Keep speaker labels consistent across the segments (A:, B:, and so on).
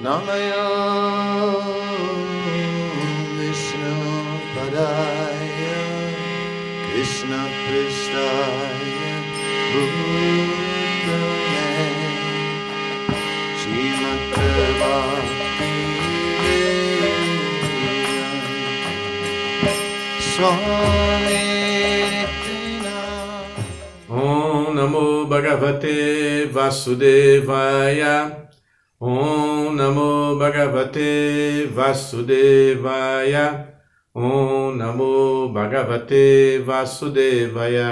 A: Namayo Vishnu Padaya Krishna Pristaya Bhutale Srimate Bhakti Swami
B: Om Namo Bhagavate Vasudevaya. Om Namo Bhagavate Vasudevaya. Om Namo Bhagavate Vasudevaya.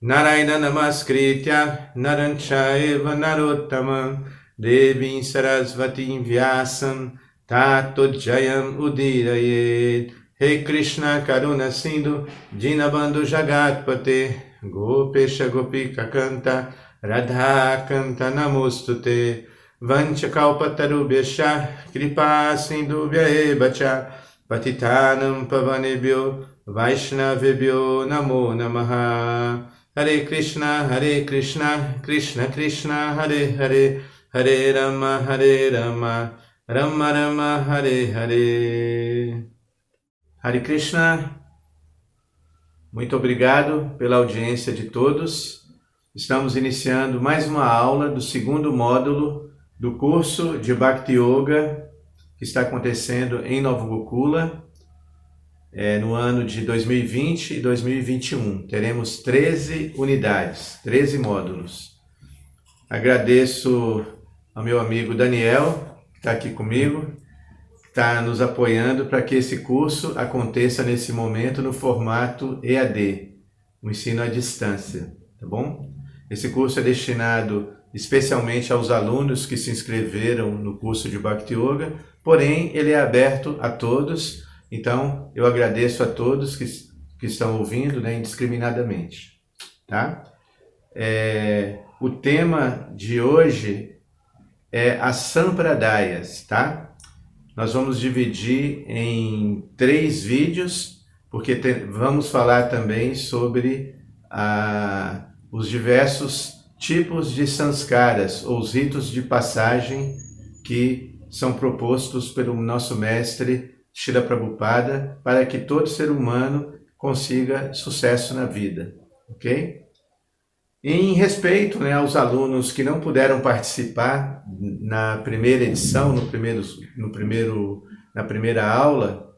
B: Narayana Namaskritya Naranchayeva Narottamam Devim Sarasvatim Vyasam Tato Jayam Udirayet. Rei Krishna Karuna Sindhu Dinabandhu Jagatpate Gopesha Gopika Kanta Radha Kanta Namostute Vancha Kalpatarubhyascha Kripa Sindhubhya Evacha Patitanam Pavanebhyo Vaishnavebhyo Namo Namaha. Hare Krishna Krishna Krishna Hare Hare Hare Rama Rama Rama Hare Hare. Hare Krishna, muito obrigado pela audiência de todos. Estamos iniciando mais uma aula do segundo módulo do curso de Bhakti Yoga que está acontecendo em Nova Gokula no ano de 2020 e 2021. Teremos 13 unidades, 13 módulos. Agradeço ao meu amigo Daniel, que está aqui comigo, está nos apoiando para que esse curso aconteça nesse momento no formato EAD, o ensino à distância, tá bom? Esse curso é destinado especialmente aos alunos que se inscreveram no curso de Bhakti Yoga, porém ele é aberto a todos, então eu agradeço a todos que estão ouvindo, né, indiscriminadamente, tá? O tema de hoje é as Sampradayas, tá? Nós vamos dividir em 3 vídeos, porque vamos falar também sobre os diversos tipos de sanskaras, ou os ritos de passagem que são propostos pelo nosso mestre Srila Prabhupada para que todo ser humano consiga sucesso na vida, ok? Em respeito, né, aos alunos que não puderam participar na primeira edição, na primeira aula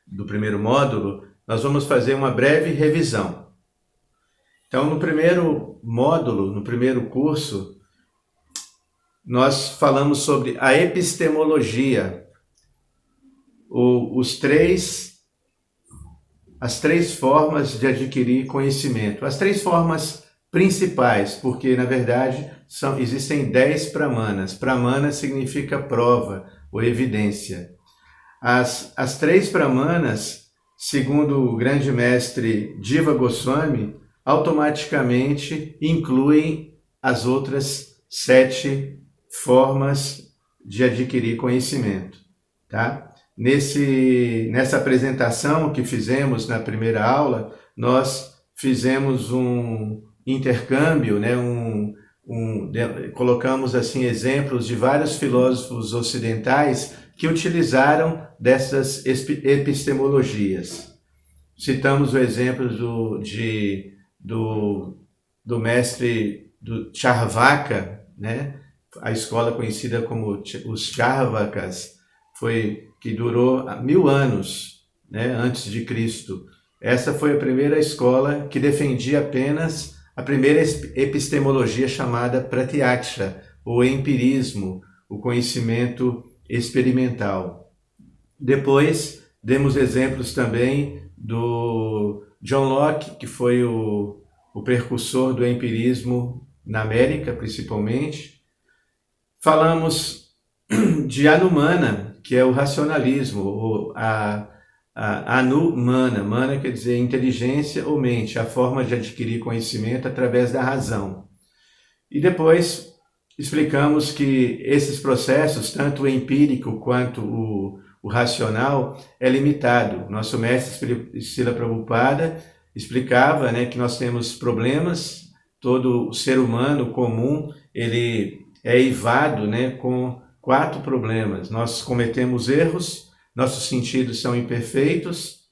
B: do primeiro módulo, nós vamos fazer uma breve revisão. Então, no primeiro módulo, no primeiro curso, nós falamos sobre a epistemologia, as 3 formas de adquirir conhecimento, as 3 formas principais, porque na verdade existem 10 pramanas. Pramana significa prova ou evidência. As 3 pramanas, segundo o grande mestre Jiva Goswami, automaticamente incluem as outras 7 formas de adquirir conhecimento, tá? Nessa apresentação que fizemos na primeira aula, nós fizemos um intercâmbio, né? Colocamos assim exemplos de vários filósofos ocidentais que utilizaram dessas epistemologias. Citamos o exemplo do mestre do Charvaka, né? A escola conhecida como os Charvakas, que durou 1000 anos, né, antes de Cristo. Essa foi a primeira escola que defendia apenas a primeira epistemologia chamada Pratyaksha, ou empirismo, o conhecimento experimental. Depois, demos exemplos também do John Locke, que foi o precursor do empirismo na América, principalmente. Falamos de Anumana, que é o racionalismo, ou Anumana. Mana quer dizer inteligência ou mente, a forma de adquirir conhecimento através da razão. E depois explicamos que esses processos, tanto o empírico quanto o racional, é limitado. Nosso mestre Srila Prabhupada explicava, né, que nós temos problemas, todo ser humano comum ele é eivado, né, com 4 problemas. Nós cometemos erros, nossos sentidos são imperfeitos,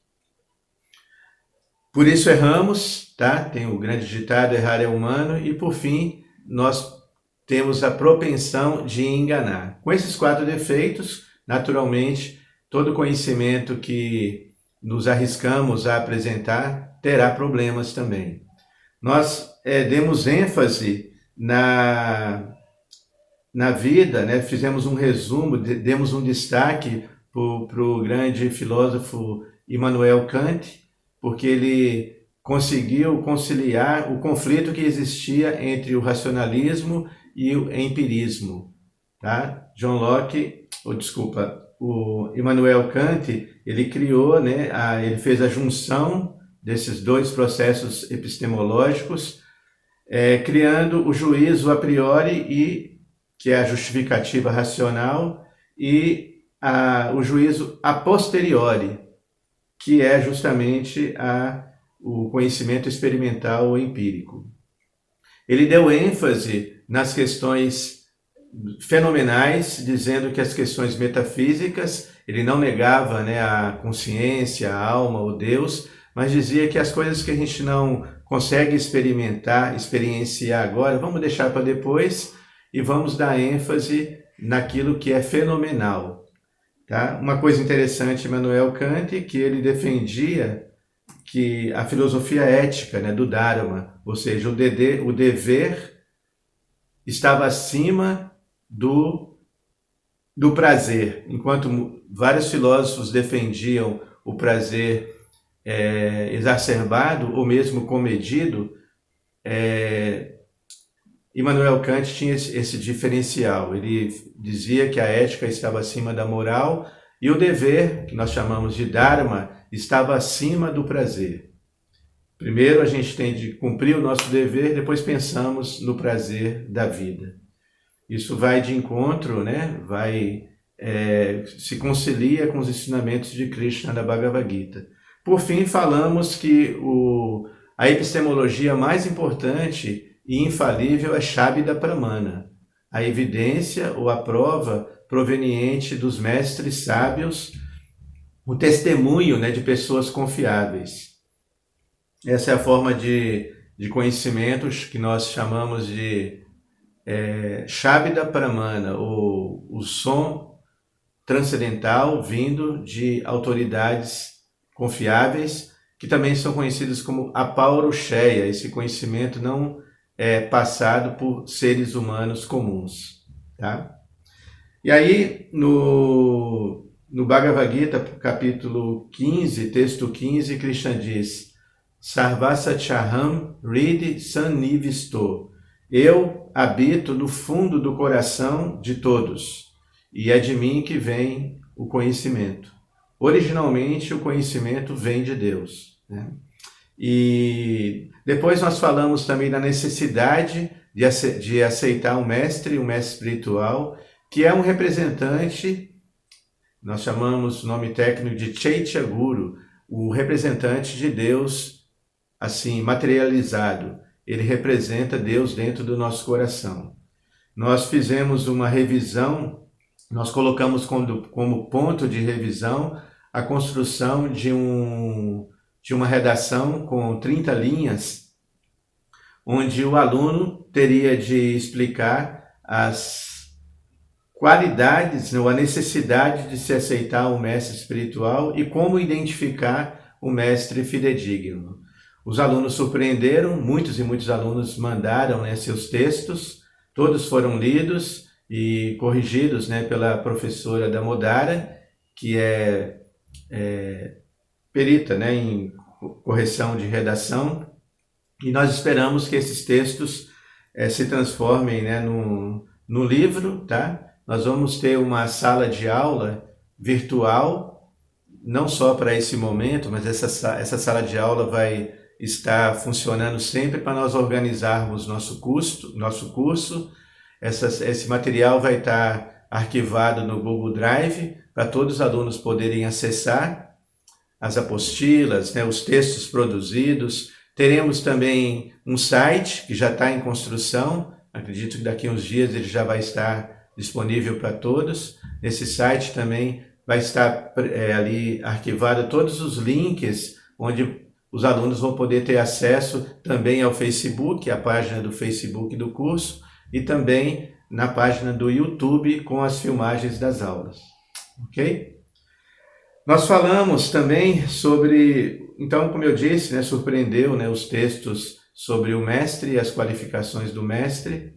B: por isso erramos, tá? Tem o grande ditado, errar é humano, e por fim, nós temos a propensão de enganar. Com esses 4 defeitos, naturalmente, todo conhecimento que nos arriscamos a apresentar terá problemas também. Nós demos ênfase na vida, né? Fizemos um resumo, demos um destaque para o grande filósofo Immanuel Kant, porque ele conseguiu conciliar o conflito que existia entre o racionalismo e o empirismo. Tá? O Immanuel Kant, ele criou, né, ele fez a junção desses 2 processos epistemológicos, criando o juízo a priori, que é a justificativa racional, e o juízo a posteriori, que é justamente o conhecimento experimental ou empírico. Ele deu ênfase nas questões fenomenais, dizendo que as questões metafísicas, ele não negava, né, a consciência, a alma, o Deus, mas dizia que as coisas que a gente não consegue experienciar agora, vamos deixar para depois e vamos dar ênfase naquilo que é fenomenal. Tá? Uma coisa interessante, Immanuel Kant, que ele defendia que a filosofia ética, né, do Dharma, ou seja, o dever estava acima do prazer, enquanto vários filósofos defendiam o prazer exacerbado ou mesmo comedido, Immanuel Kant tinha esse diferencial. Ele dizia que a ética estava acima da moral e o dever, que nós chamamos de Dharma, estava acima do prazer. Primeiro a gente tem de cumprir o nosso dever, depois pensamos no prazer da vida. Isso vai de encontro, né? Se concilia com os ensinamentos de Krishna da Bhagavad Gita. Por fim, falamos que a epistemologia mais importante e infalível é Shabda Pramana, a evidência ou a prova proveniente dos mestres sábios, o testemunho, né, de pessoas confiáveis. Essa é a forma de conhecimentos que nós chamamos de Shabda Pramana, ou o som transcendental vindo de autoridades confiáveis, que também são conhecidas como apaurucheia, esse conhecimento não passado por seres humanos comuns. Tá? E aí, no Bhagavad Gita, capítulo 15, texto 15, Krishna diz: Sarvasachaham Ridi Sannivisto. Eu habito no fundo do coração de todos, e é de mim que vem o conhecimento. Originalmente, o conhecimento vem de Deus, né? E depois nós falamos também da necessidade de aceitar um mestre espiritual, que é um representante, nós chamamos o nome técnico de Chaitya Guru, o representante de Deus, assim, materializado. Ele representa Deus dentro do nosso coração. Nós fizemos uma revisão, nós colocamos como ponto de revisão a construção de uma redação com 30 linhas, onde o aluno teria de explicar as qualidades, ou a necessidade de se aceitar o mestre espiritual e como identificar o mestre fidedigno. Os alunos surpreenderam, muitos e muitos alunos mandaram, né, seus textos, todos foram lidos e corrigidos, né, pela professora Damodara, que é perita, né, em correção de redação, e nós esperamos que esses textos se transformem, né, no livro, tá? Nós vamos ter uma sala de aula virtual, não só para esse momento, mas essa sala de aula vai estar funcionando sempre para nós organizarmos nosso curso. Esse material vai estar arquivado no Google Drive para todos os alunos poderem acessar as apostilas, né, os textos produzidos. Teremos também um site que já está em construção, acredito que daqui a uns dias ele já vai estar disponível para todos. Nesse site também vai estar ali arquivado todos os links onde os alunos vão poder ter acesso também ao Facebook, a página do Facebook do curso, e também na página do YouTube com as filmagens das aulas. Ok? Nós falamos também sobre, então, como eu disse, né, surpreendeu, né, os textos sobre o mestre e as qualificações do mestre.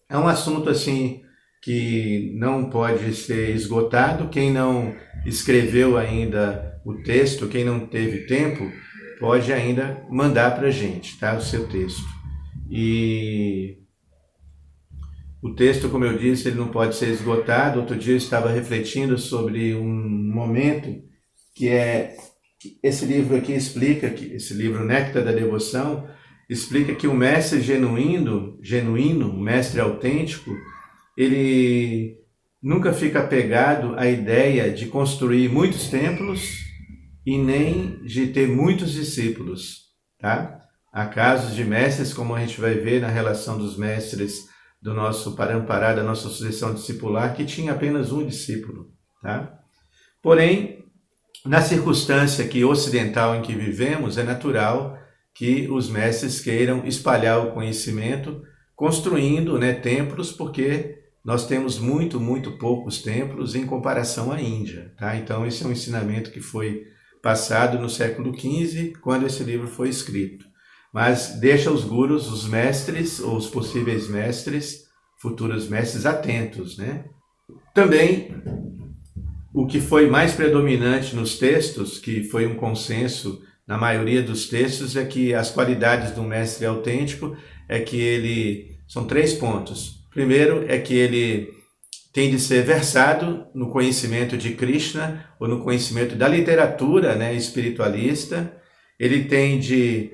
B: É um assunto assim que não pode ser esgotado. Quem não escreveu ainda o texto, quem não teve tempo, pode ainda mandar para a gente, tá? O seu texto. E o texto, como eu disse, ele não pode ser esgotado. Outro dia eu estava refletindo sobre um momento que esse livro aqui explica, que esse livro Néctar da Devoção, explica que o mestre genuíno, o mestre autêntico, ele nunca fica apegado à ideia de construir muitos templos e nem de ter muitos discípulos, tá? Há casos de mestres, como a gente vai ver na relação dos mestres do nosso Parampará, da nossa sucessão discipular, que tinha apenas um discípulo, tá? Porém, na circunstância ocidental em que vivemos, é natural que os mestres queiram espalhar o conhecimento, construindo, né, templos, porque nós temos muito poucos templos em comparação à Índia, tá? Então, esse é um ensinamento que foi passado no século XV, quando esse livro foi escrito. Mas deixa os gurus, os mestres, ou os possíveis mestres, futuros mestres, atentos, né? Também, o que foi mais predominante nos textos, que foi um consenso na maioria dos textos, é que as qualidades do mestre autêntico é que são 3 pontos. Primeiro é que ele tem de ser versado no conhecimento de Krishna ou no conhecimento da literatura, né, espiritualista. Ele tem de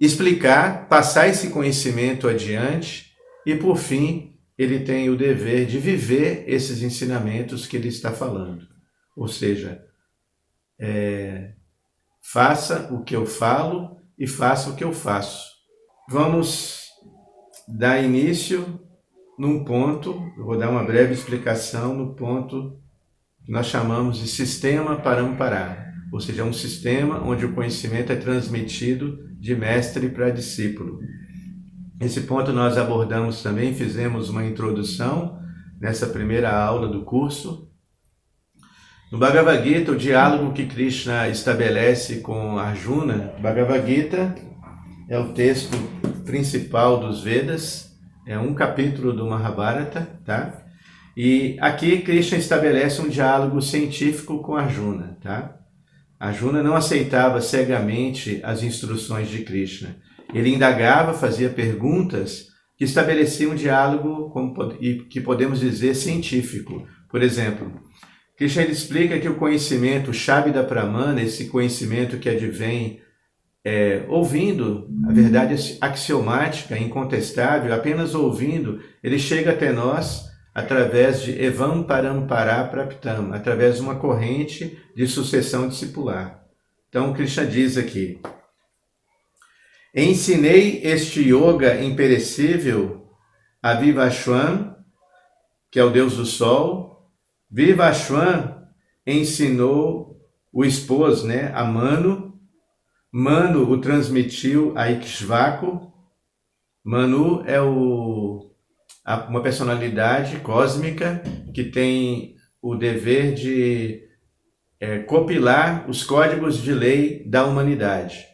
B: explicar, passar esse conhecimento adiante e, por fim, ele tem o dever de viver esses ensinamentos que ele está falando. Ou seja, faça o que eu falo e faça o que eu faço. Vamos dar início num ponto, eu vou dar uma breve explicação no ponto que nós chamamos de sistema Parampará, ou seja, um sistema onde o conhecimento é transmitido de mestre para discípulo. Esse ponto nós abordamos também, fizemos uma introdução nessa primeira aula do curso. No Bhagavad Gita, o diálogo que Krishna estabelece com Arjuna, Bhagavad Gita é o texto principal dos Vedas, é um capítulo do Mahabharata, tá? E aqui Krishna estabelece um diálogo científico com Arjuna, tá? Arjuna não aceitava cegamente as instruções de Krishna. Ele indagava, fazia perguntas que estabeleciam um diálogo, que podemos dizer, científico. Por exemplo, Krishna ele explica que o conhecimento, o Shabda Pramana, esse conhecimento que advém ouvindo, a verdade axiomática, incontestável, apenas ouvindo, ele chega até nós através de Evam Parampara Praptam, através de uma corrente de sucessão discipular. Então, Krishna diz aqui: ensinei este yoga imperecível a Vivashwan, que é o Deus do Sol. Vivashwan ensinou o esposo, né, a Manu. Manu o transmitiu a Ikshvaku. Manu é uma personalidade cósmica que tem o dever de compilar os códigos de lei da humanidade.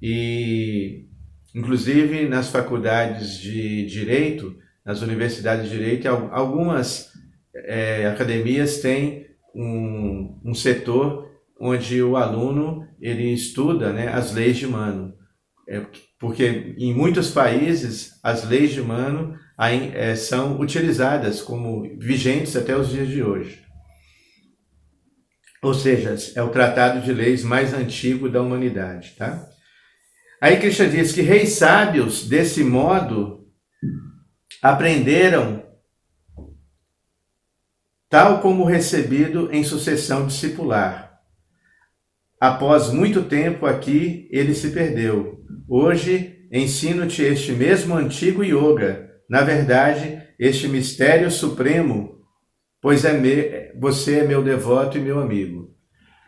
B: E, inclusive, nas faculdades de Direito, nas universidades de Direito, algumas academias têm um setor onde o aluno ele estuda, né, as leis de Manu. Porque em muitos países as leis de Manu são utilizadas como vigentes até os dias de hoje. Ou seja, é o tratado de leis mais antigo da humanidade, tá? Aí Krishna diz que reis sábios, desse modo, aprenderam tal como recebido em sucessão discipular. Após muito tempo aqui, ele se perdeu. Hoje, ensino-te este mesmo antigo yoga. Na verdade, este mistério supremo, pois você é meu devoto e meu amigo.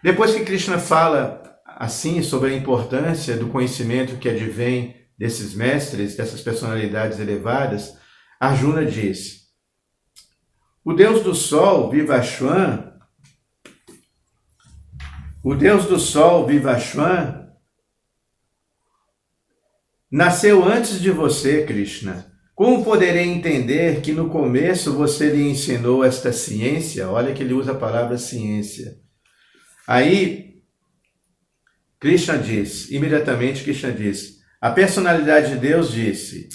B: Depois que Krishna fala assim sobre a importância do conhecimento que advém desses mestres, dessas personalidades elevadas, Arjuna diz: o Deus do Sol, Vivashwan, nasceu antes de você, Krishna. Como poderei entender que no começo você lhe ensinou esta ciência? Olha que ele usa a palavra ciência. Aí, imediatamente Krishna diz, a personalidade de Deus disse,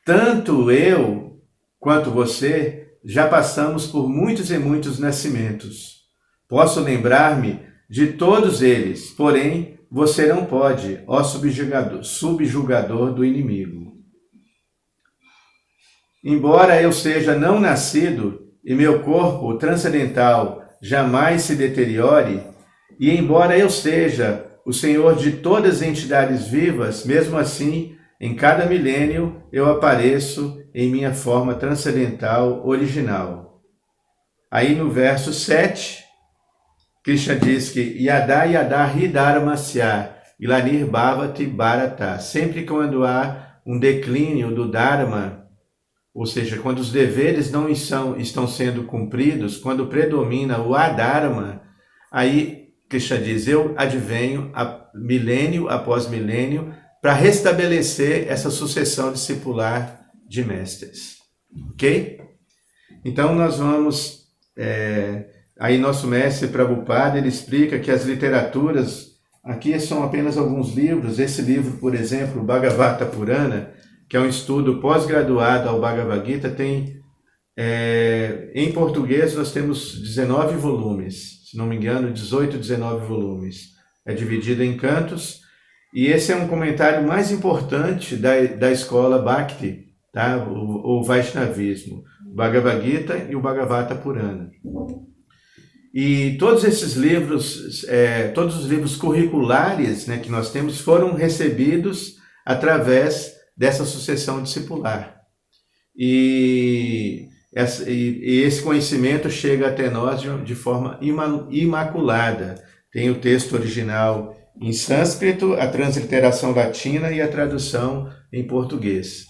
B: tanto eu quanto você já passamos por muitos e muitos nascimentos. Posso lembrar-me de todos eles, porém você não pode, ó subjugador do inimigo. Embora eu seja não nascido e meu corpo transcendental jamais se deteriore, e embora eu seja o Senhor de todas as entidades vivas, mesmo assim, em cada milênio eu apareço em minha forma transcendental original. Aí no verso 7, Krishna diz que Yada Yada Hridharmasya Glanir Bhavati Bharata. Sempre quando há um declínio do Dharma, ou seja, quando os deveres não estão sendo cumpridos, quando predomina o Adharma, aí Krishna diz, eu advenho milênio após milênio para restabelecer essa sucessão discipular de mestres. Ok? Então nós vamos... aí nosso mestre Prabhupada, ele explica que as literaturas, aqui são apenas alguns livros, esse livro, por exemplo, o Bhagavata Purana, que é um estudo pós-graduado ao Bhagavad Gita, tem, em português nós temos 19 volumes, se não me engano, 18, 19 volumes. É dividido em cantos, e esse é um comentário mais importante da escola Bhakti, tá? o Vaishnavismo, o Bhagavad Gita e o Bhagavata Purana. E todos esses livros, todos os livros curriculares, né, que nós temos, foram recebidos através dessa sucessão discipular. E esse conhecimento chega até nós de forma imaculada. Tem o texto original em sânscrito, a transliteração latina e a tradução em português.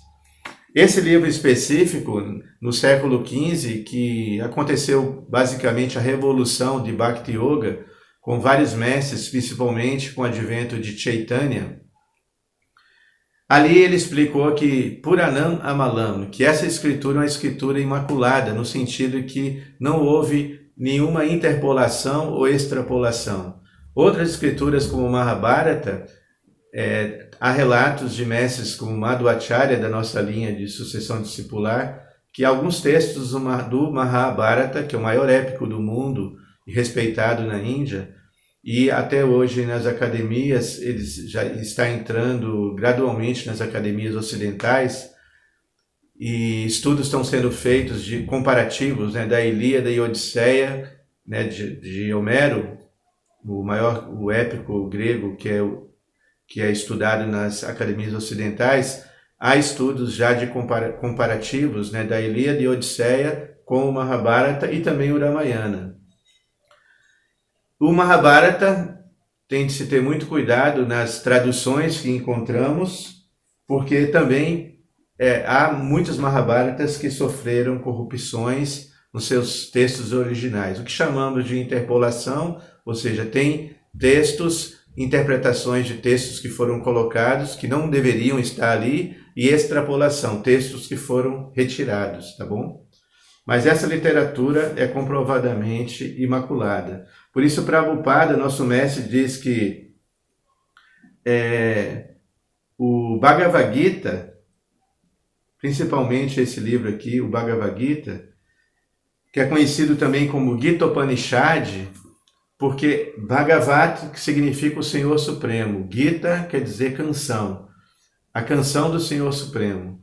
B: Esse livro específico, no século XV, que aconteceu basicamente a revolução de Bhakti Yoga, com vários mestres, principalmente com o advento de Chaitanya, ali ele explicou que Puranam Amalam, que essa escritura é uma escritura imaculada, no sentido que não houve nenhuma interpolação ou extrapolação. Outras escrituras como Mahabharata, há relatos de mestres como Madhvacharya, da nossa linha de sucessão discipular, que alguns textos do Mahabharata, que é o maior épico do mundo e respeitado na Índia, e até hoje nas academias, ele já está entrando gradualmente nas academias ocidentais, e estudos estão sendo feitos de comparativos, né, da Ilíada e Odisseia, né, de Homero, o épico grego que é estudado nas academias ocidentais. Há estudos já de comparativos, né, da Ilíada e Odisseia com o Mahabharata e também o Ramayana. O Mahabharata tem de se ter muito cuidado nas traduções que encontramos, porque também há muitos Mahabharatas que sofreram corrupções nos seus textos originais. O que chamamos de interpolação, ou seja, tem textos, interpretações de textos que foram colocados, que não deveriam estar ali, e extrapolação, textos que foram retirados, tá bom? Mas essa literatura é comprovadamente imaculada. Por isso, Prabhupada, nosso mestre, diz que o Bhagavad Gita, principalmente esse livro aqui, o Bhagavad Gita, que é conhecido também como Gita Upanishad, porque Bhagavat que significa o Senhor Supremo, Gita quer dizer canção, a canção do Senhor Supremo.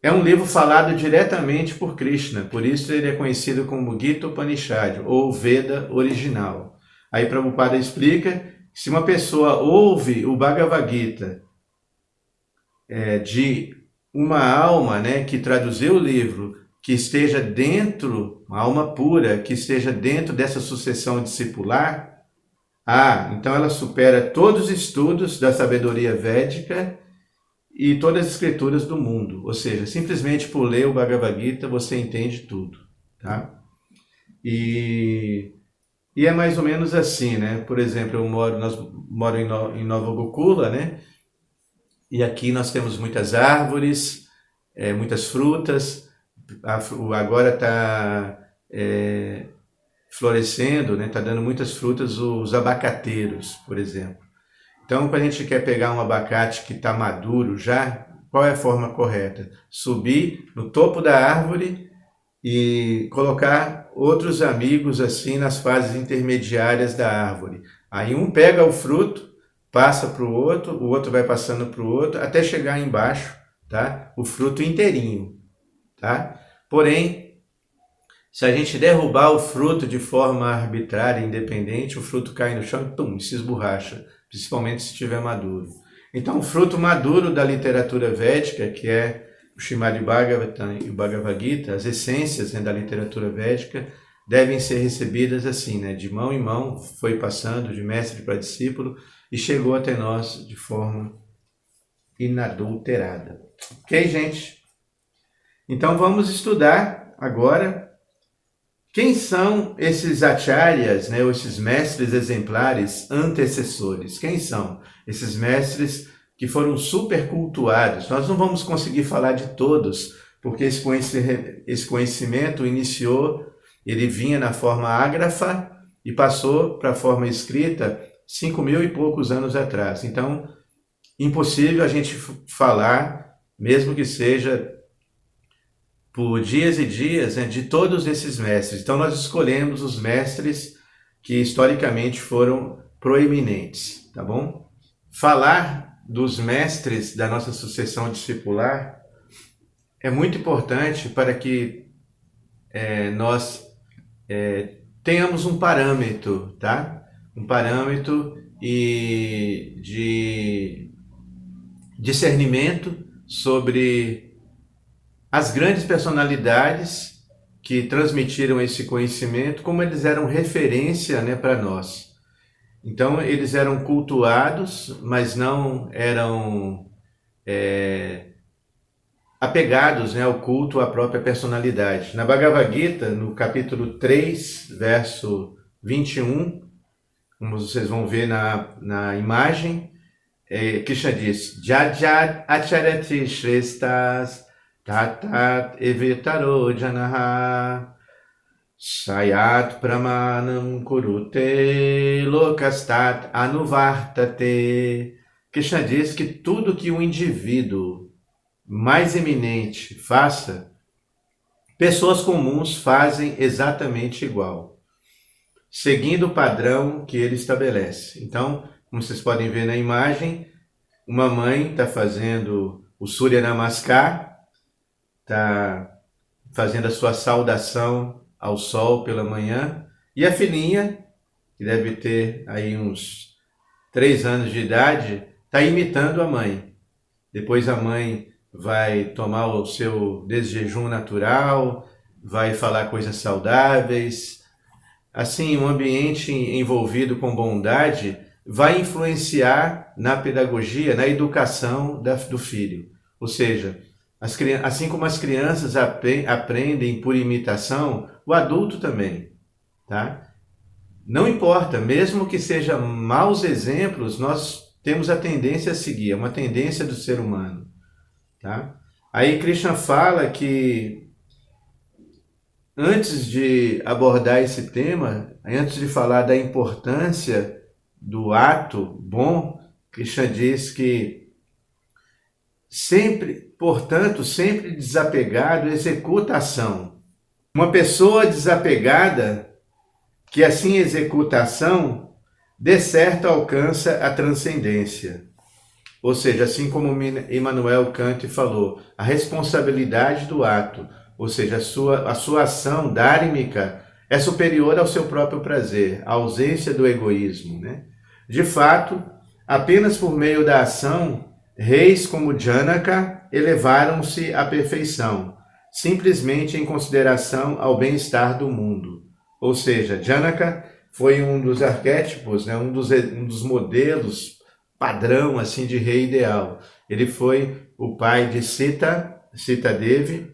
B: É um livro falado diretamente por Krishna, por isso ele é conhecido como Gita Upanishad, ou Veda original. Aí Prabhupada explica que se uma pessoa ouve o Bhagavad Gita uma alma, né, que traduziu o livro, que esteja dentro, uma alma pura, que esteja dentro dessa sucessão discipular, então ela supera todos os estudos da sabedoria védica e todas as escrituras do mundo. Ou seja, simplesmente por ler o Bhagavad Gita você entende tudo, tá? E é mais ou menos assim, né? Por exemplo, nós moro em Nova Gokula, né? E aqui nós temos muitas árvores, muitas frutas. Agora está florescendo, né? Está dando muitas frutas os abacateiros, por exemplo. Então, quando a gente quer pegar um abacate que está maduro já, qual é a forma correta? Subir no topo da árvore e colocar outros amigos assim nas fases intermediárias da árvore. Aí um pega o fruto, passa para o outro vai passando para o outro, até chegar embaixo, tá? O fruto inteirinho, tá? Porém, se a gente derrubar o fruto de forma arbitrária, independente, o fruto cai no chão e pum, se esborracha, principalmente se estiver maduro. Então, o fruto maduro da literatura védica, que é o Srimad Bhagavatam e o Bhagavad Gita, as essências, né, da literatura védica, devem ser recebidas assim, né, de mão em mão, foi passando de mestre para discípulo e chegou até nós de forma inadulterada. Ok, gente? Então, vamos estudar agora quem são esses acharyas, né, ou esses mestres exemplares antecessores. Quem são esses mestres que foram super cultuados? Nós não vamos conseguir falar de todos, porque esse conhecimento iniciou, ele vinha na forma ágrafa e passou para a forma escrita 5.000 e poucos anos atrás. Então, impossível a gente falar, mesmo que seja por dias e dias, né, de todos esses mestres. Então, nós escolhemos os mestres que historicamente foram proeminentes, tá bom? Falar dos mestres da nossa sucessão discipular é muito importante para que nós tenhamos um parâmetro, tá? Um parâmetro e de discernimento sobre as grandes personalidades que transmitiram esse conhecimento, como eles eram referência, né, para nós. Então, eles eram cultuados, mas não eram apegados, né, ao culto à própria personalidade. Na Bhagavad Gita, no capítulo 3, verso 21, como vocês vão ver na imagem, Krishna diz: Jajat acharati shrestas tatat evetaro janaha sayat pramanam kurute lokastat anuvartate. Krishna diz que tudo que um indivíduo mais eminente faça, pessoas comuns fazem exatamente igual, seguindo o padrão que ele estabelece. Então, como vocês podem ver na imagem, uma mãe está fazendo o Surya Namaskar, está fazendo a sua saudação ao sol pela manhã, e a filhinha, que deve ter aí uns 3 anos de idade, está imitando a mãe. Depois a mãe vai tomar o seu desjejum natural, vai falar coisas saudáveis. Assim, um ambiente envolvido com bondade vai influenciar na pedagogia, na educação do filho. Ou seja, assim como as crianças aprendem por imitação, o adulto também, tá? Não importa, mesmo que sejam maus exemplos, nós temos a tendência a seguir, é uma tendência do ser humano, tá? Aí Krishna fala que antes de abordar esse tema, antes de falar da importância do ato bom, Krishna diz que portanto, sempre desapegado executa a ação. Uma pessoa desapegada que assim executa a ação, de certo alcança a transcendência. Ou seja, assim como Immanuel Kant falou, a responsabilidade do ato, ou seja, a sua ação dármica é superior ao seu próprio prazer, a ausência do egoísmo, né? De fato, apenas por meio da ação, reis como Janaka elevaram-se à perfeição, simplesmente em consideração ao bem-estar do mundo. Ou seja, Janaka foi um dos arquétipos, né, um dos modelos padrão assim, de rei ideal. Ele foi o pai de Sita Devi,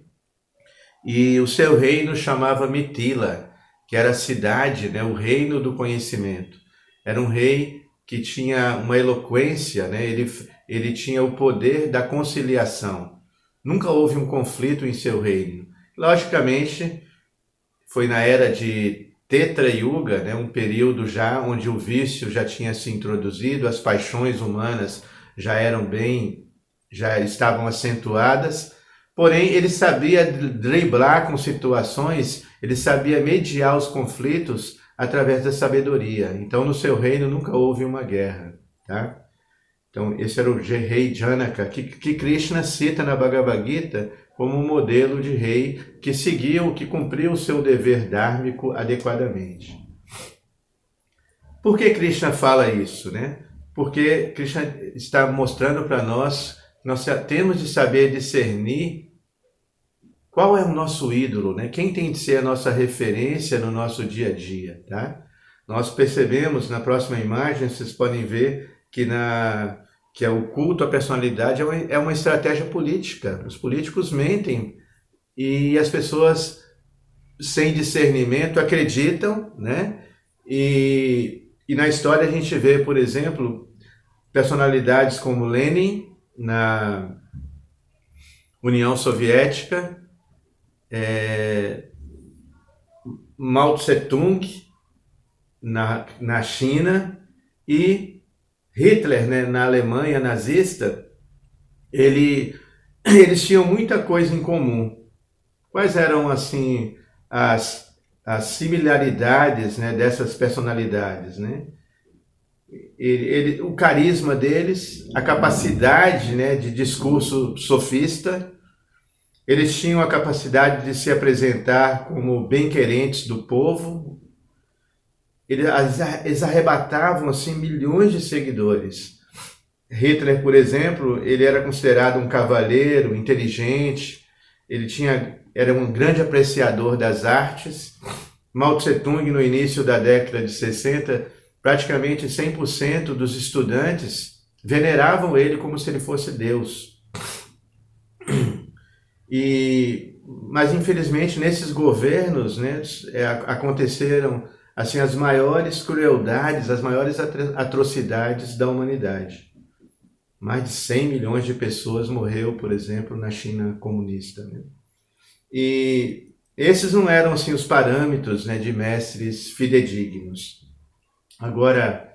B: e o seu reino chamava Mithila, que era a cidade, né, o reino do conhecimento. Era um rei que tinha uma eloquência, né, ele tinha o poder da conciliação. Nunca houve um conflito em seu reino. Logicamente, foi na era de Tetra Yuga, né, um período já onde o vício já tinha se introduzido, as paixões humanas já estavam acentuadas, porém ele sabia driblar com situações, ele sabia mediar os conflitos através da sabedoria. Então no seu reino nunca houve uma guerra, tá? Então esse era o rei Janaka, que Krishna cita na Bhagavad Gita como um modelo de rei que seguiu, que cumpriu o seu dever dármico adequadamente. Por que Krishna fala isso, né? Porque Krishna está mostrando para nós que nós temos de saber discernir qual é o nosso ídolo, né? Quem tem de ser a nossa referência no nosso dia a dia, tá? Nós percebemos na próxima imagem, vocês podem ver que o culto à personalidade é uma estratégia política. Os políticos mentem e as pessoas sem discernimento acreditam, né? E na história a gente vê, por exemplo, personalidades como Lenin na União Soviética, Mao Tse-tung na China e Hitler, né, na Alemanha nazista. Eles tinham muita coisa em comum. Quais eram assim as similaridades, né, dessas personalidades, né? O carisma deles, a capacidade, né, de discurso sofista. Eles tinham a capacidade de se apresentar como bem-querentes do povo. Eles arrebatavam assim milhões de seguidores. Hitler, por exemplo, ele era considerado um cavalheiro, inteligente, era um grande apreciador das artes. Mao Tse-tung, no início da década de 60, praticamente 100% dos estudantes veneravam ele como se ele fosse Deus. Mas infelizmente nesses governos, né, aconteceram assim as maiores crueldades, as maiores atrocidades da humanidade. Mais de 100 milhões de pessoas morreu, por exemplo, na China comunista, né? E esses não eram assim os parâmetros, né, de mestres fidedignos. Agora,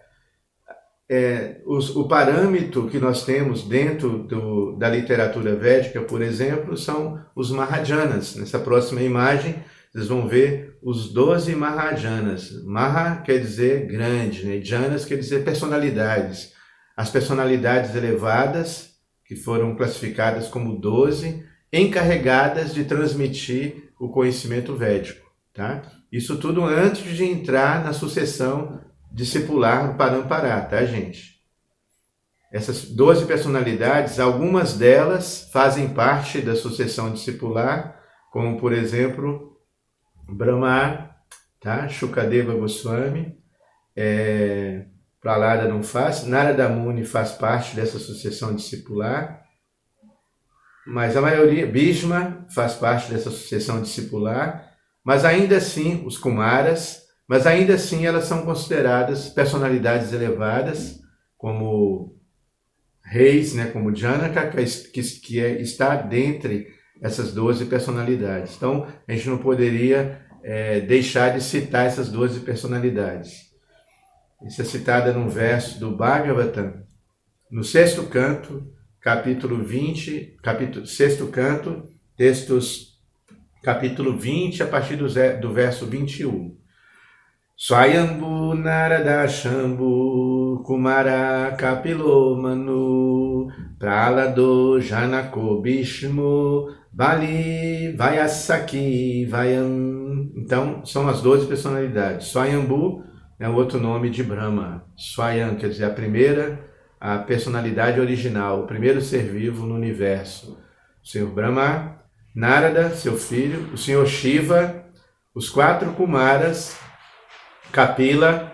B: o parâmetro que nós temos dentro da literatura védica, por exemplo, são os Mahajanas. Nessa próxima imagem, vocês vão ver os 12 Mahajanas. Maha quer dizer grande, né? Janas quer dizer personalidades. As personalidades elevadas, que foram classificadas como 12, encarregadas de transmitir o conhecimento védico, tá? Isso tudo antes de entrar na sucessão discipular Parampará, tá, gente? Essas 12 personalidades, algumas delas fazem parte da sucessão discipular, como, por exemplo, Brahma, tá? Shukadeva Goswami, Prahlada não faz, Narada Muni faz parte dessa sucessão discipular, mas a maioria, Bhishma faz parte dessa sucessão discipular, mas ainda assim, os Kumaras, mas ainda assim elas são consideradas personalidades elevadas, como reis, né, como Janaka, que está dentre essas 12 personalidades. Então, a gente não poderia deixar de citar essas 12 personalidades. Isso é citada num verso do Bhagavatam, no 6º canto, capítulo 20, sexto canto, textos, capítulo 20, a partir do verso 21. Swayambhu Narada Shambhu Kumara Kapilo Manu Prahlado Janako Bhishmo Bali Vayasaki Vayam. Então, são as 12 personalidades. Swayambhu é um outro nome de Brahma. Swayam quer dizer a personalidade original, o primeiro ser vivo no universo. o senhor Brahma, Narada, seu filho, o senhor Shiva, os 4 Kumaras, Kapila,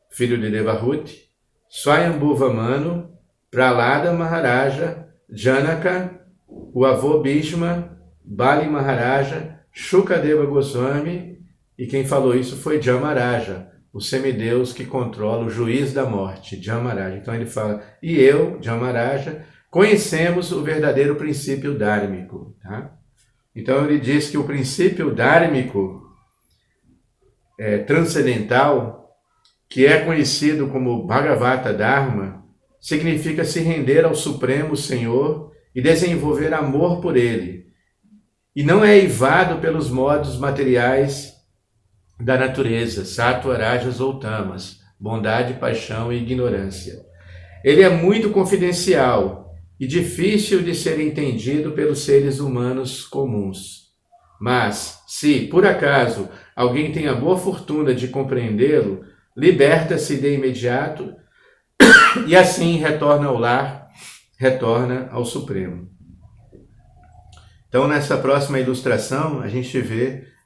B: filho de Devahuti, Swayambhuva Manu, Prahlada Maharaja, Janaka, o avô Bhishma, Bali Maharaja, Shukadeva Goswami, e quem falou isso foi Jamaraja, o semideus que controla o juiz da morte, Jamaraja. Então ele fala, e eu, Jamaraja, conhecemos o verdadeiro princípio dhármico. Tá? Então ele diz que o princípio dhármico transcendental, que é conhecido como Bhagavata Dharma, significa se render ao Supremo Senhor e desenvolver amor por Ele. E não é eivado pelos modos materiais da natureza, sattva, rajas ou tamas, bondade, paixão e ignorância. Ele é muito confidencial e difícil de ser entendido pelos seres humanos comuns. Mas, se, por acaso, alguém tem a boa fortuna de compreendê-lo, liberta-se de imediato e assim retorna ao lar, retorna ao Supremo. Então, nessa próxima ilustração, a gente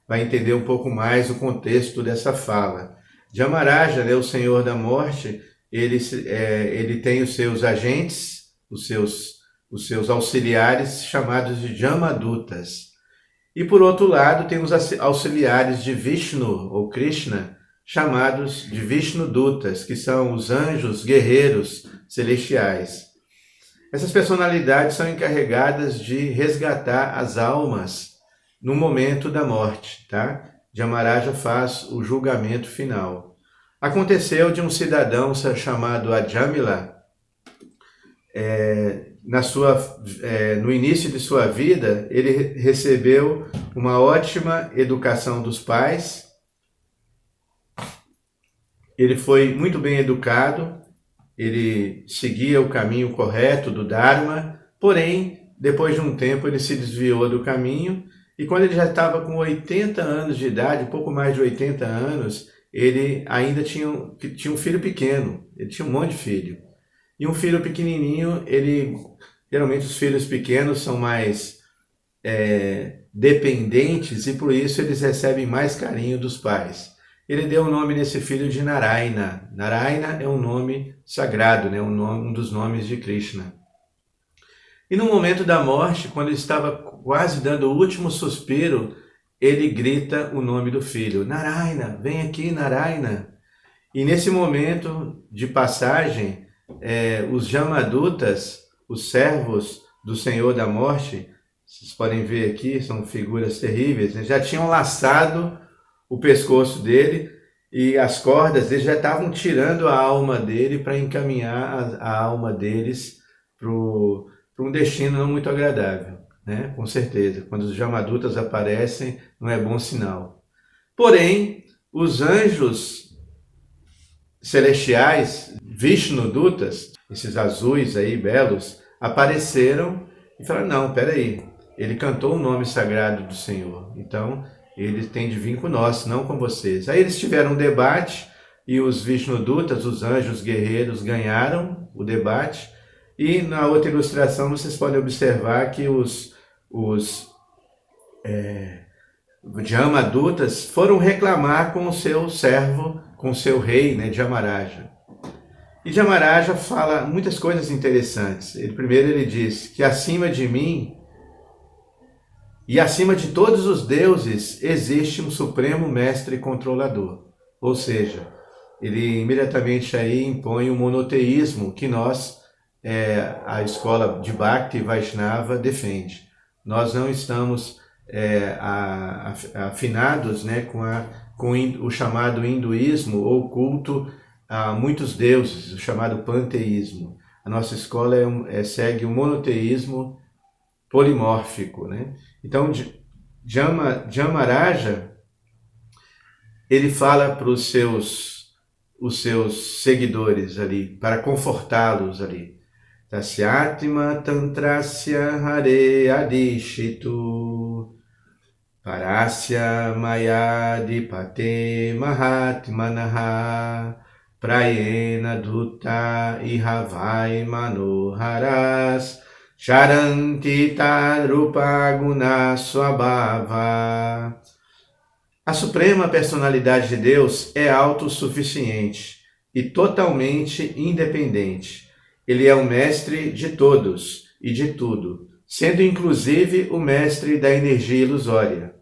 B: vai entender um pouco mais o contexto dessa fala. Jamaraja, o Senhor da Morte, ele tem os seus agentes, os seus auxiliares, chamados de Jamadutas. E, por outro lado, tem os auxiliares de Vishnu, ou Krishna, chamados de Vishnudutas, que são os anjos guerreiros celestiais. Essas personalidades são encarregadas de resgatar as almas no momento da morte, tá? Jamaraja faz o julgamento final. Aconteceu de um cidadão chamado Ajamila, no início de sua vida, ele recebeu uma ótima educação dos pais, ele foi muito bem educado, ele seguia o caminho correto do Dharma, porém, depois de um tempo, ele se desviou do caminho, e quando ele já estava com 80 anos de idade, pouco mais de 80 anos, ele ainda tinha um filho pequeno, ele tinha um monte de filho. E um filho pequenininho, geralmente os filhos pequenos são mais dependentes e por isso eles recebem mais carinho dos pais. Ele deu o nome desse filho de Narayana. Narayana é um nome sagrado, né? Um dos nomes de Krishna. E no momento da morte, quando ele estava quase dando o último suspiro, ele grita o nome do filho. Narayana, vem aqui, Narayana. E nesse momento de passagem, os Jamadutas, os servos do Senhor da Morte, vocês podem ver aqui, são figuras terríveis, né? Já tinham laçado o pescoço dele e as cordas, eles já estavam tirando a alma dele para encaminhar a alma deles para um destino não muito agradável, né? Com certeza. Quando os Jamadutas aparecem, não é bom sinal. Porém, os anjos celestiais, Vishnudutas, esses azuis aí, belos, apareceram e falaram, não, peraí, ele cantou o nome sagrado do Senhor, então ele tem de vir com nós, não com vocês. Aí eles tiveram um debate e os Vishnudutas, os anjos guerreiros, ganharam o debate. E na outra ilustração vocês podem observar que os Jamadutas foram reclamar com o seu servo, com o seu rei, né, Jamaraja. E Jamaraja fala muitas coisas interessantes. Primeiro ele diz que acima de mim e acima de todos os deuses existe um supremo mestre controlador. Ou seja, ele imediatamente aí impõe o monoteísmo que a escola de Bhakti Vaishnava defende. Nós não estamos afinados, né, com o chamado hinduísmo ou culto a muitos deuses, o chamado panteísmo. A nossa escola segue o monoteísmo polimórfico, né? Então, Jamaraja, ele fala para os seus seguidores ali, para confortá-los ali. Tasyatma tantrasya hare adishitu parasya mayadipate mahatmanaha prayena dutta ihavai manoharas Charanti Tarupa Guna Swabhava. A Suprema Personalidade de Deus é autossuficiente e totalmente independente. Ele é o mestre de todos e de tudo, sendo inclusive o mestre da energia ilusória.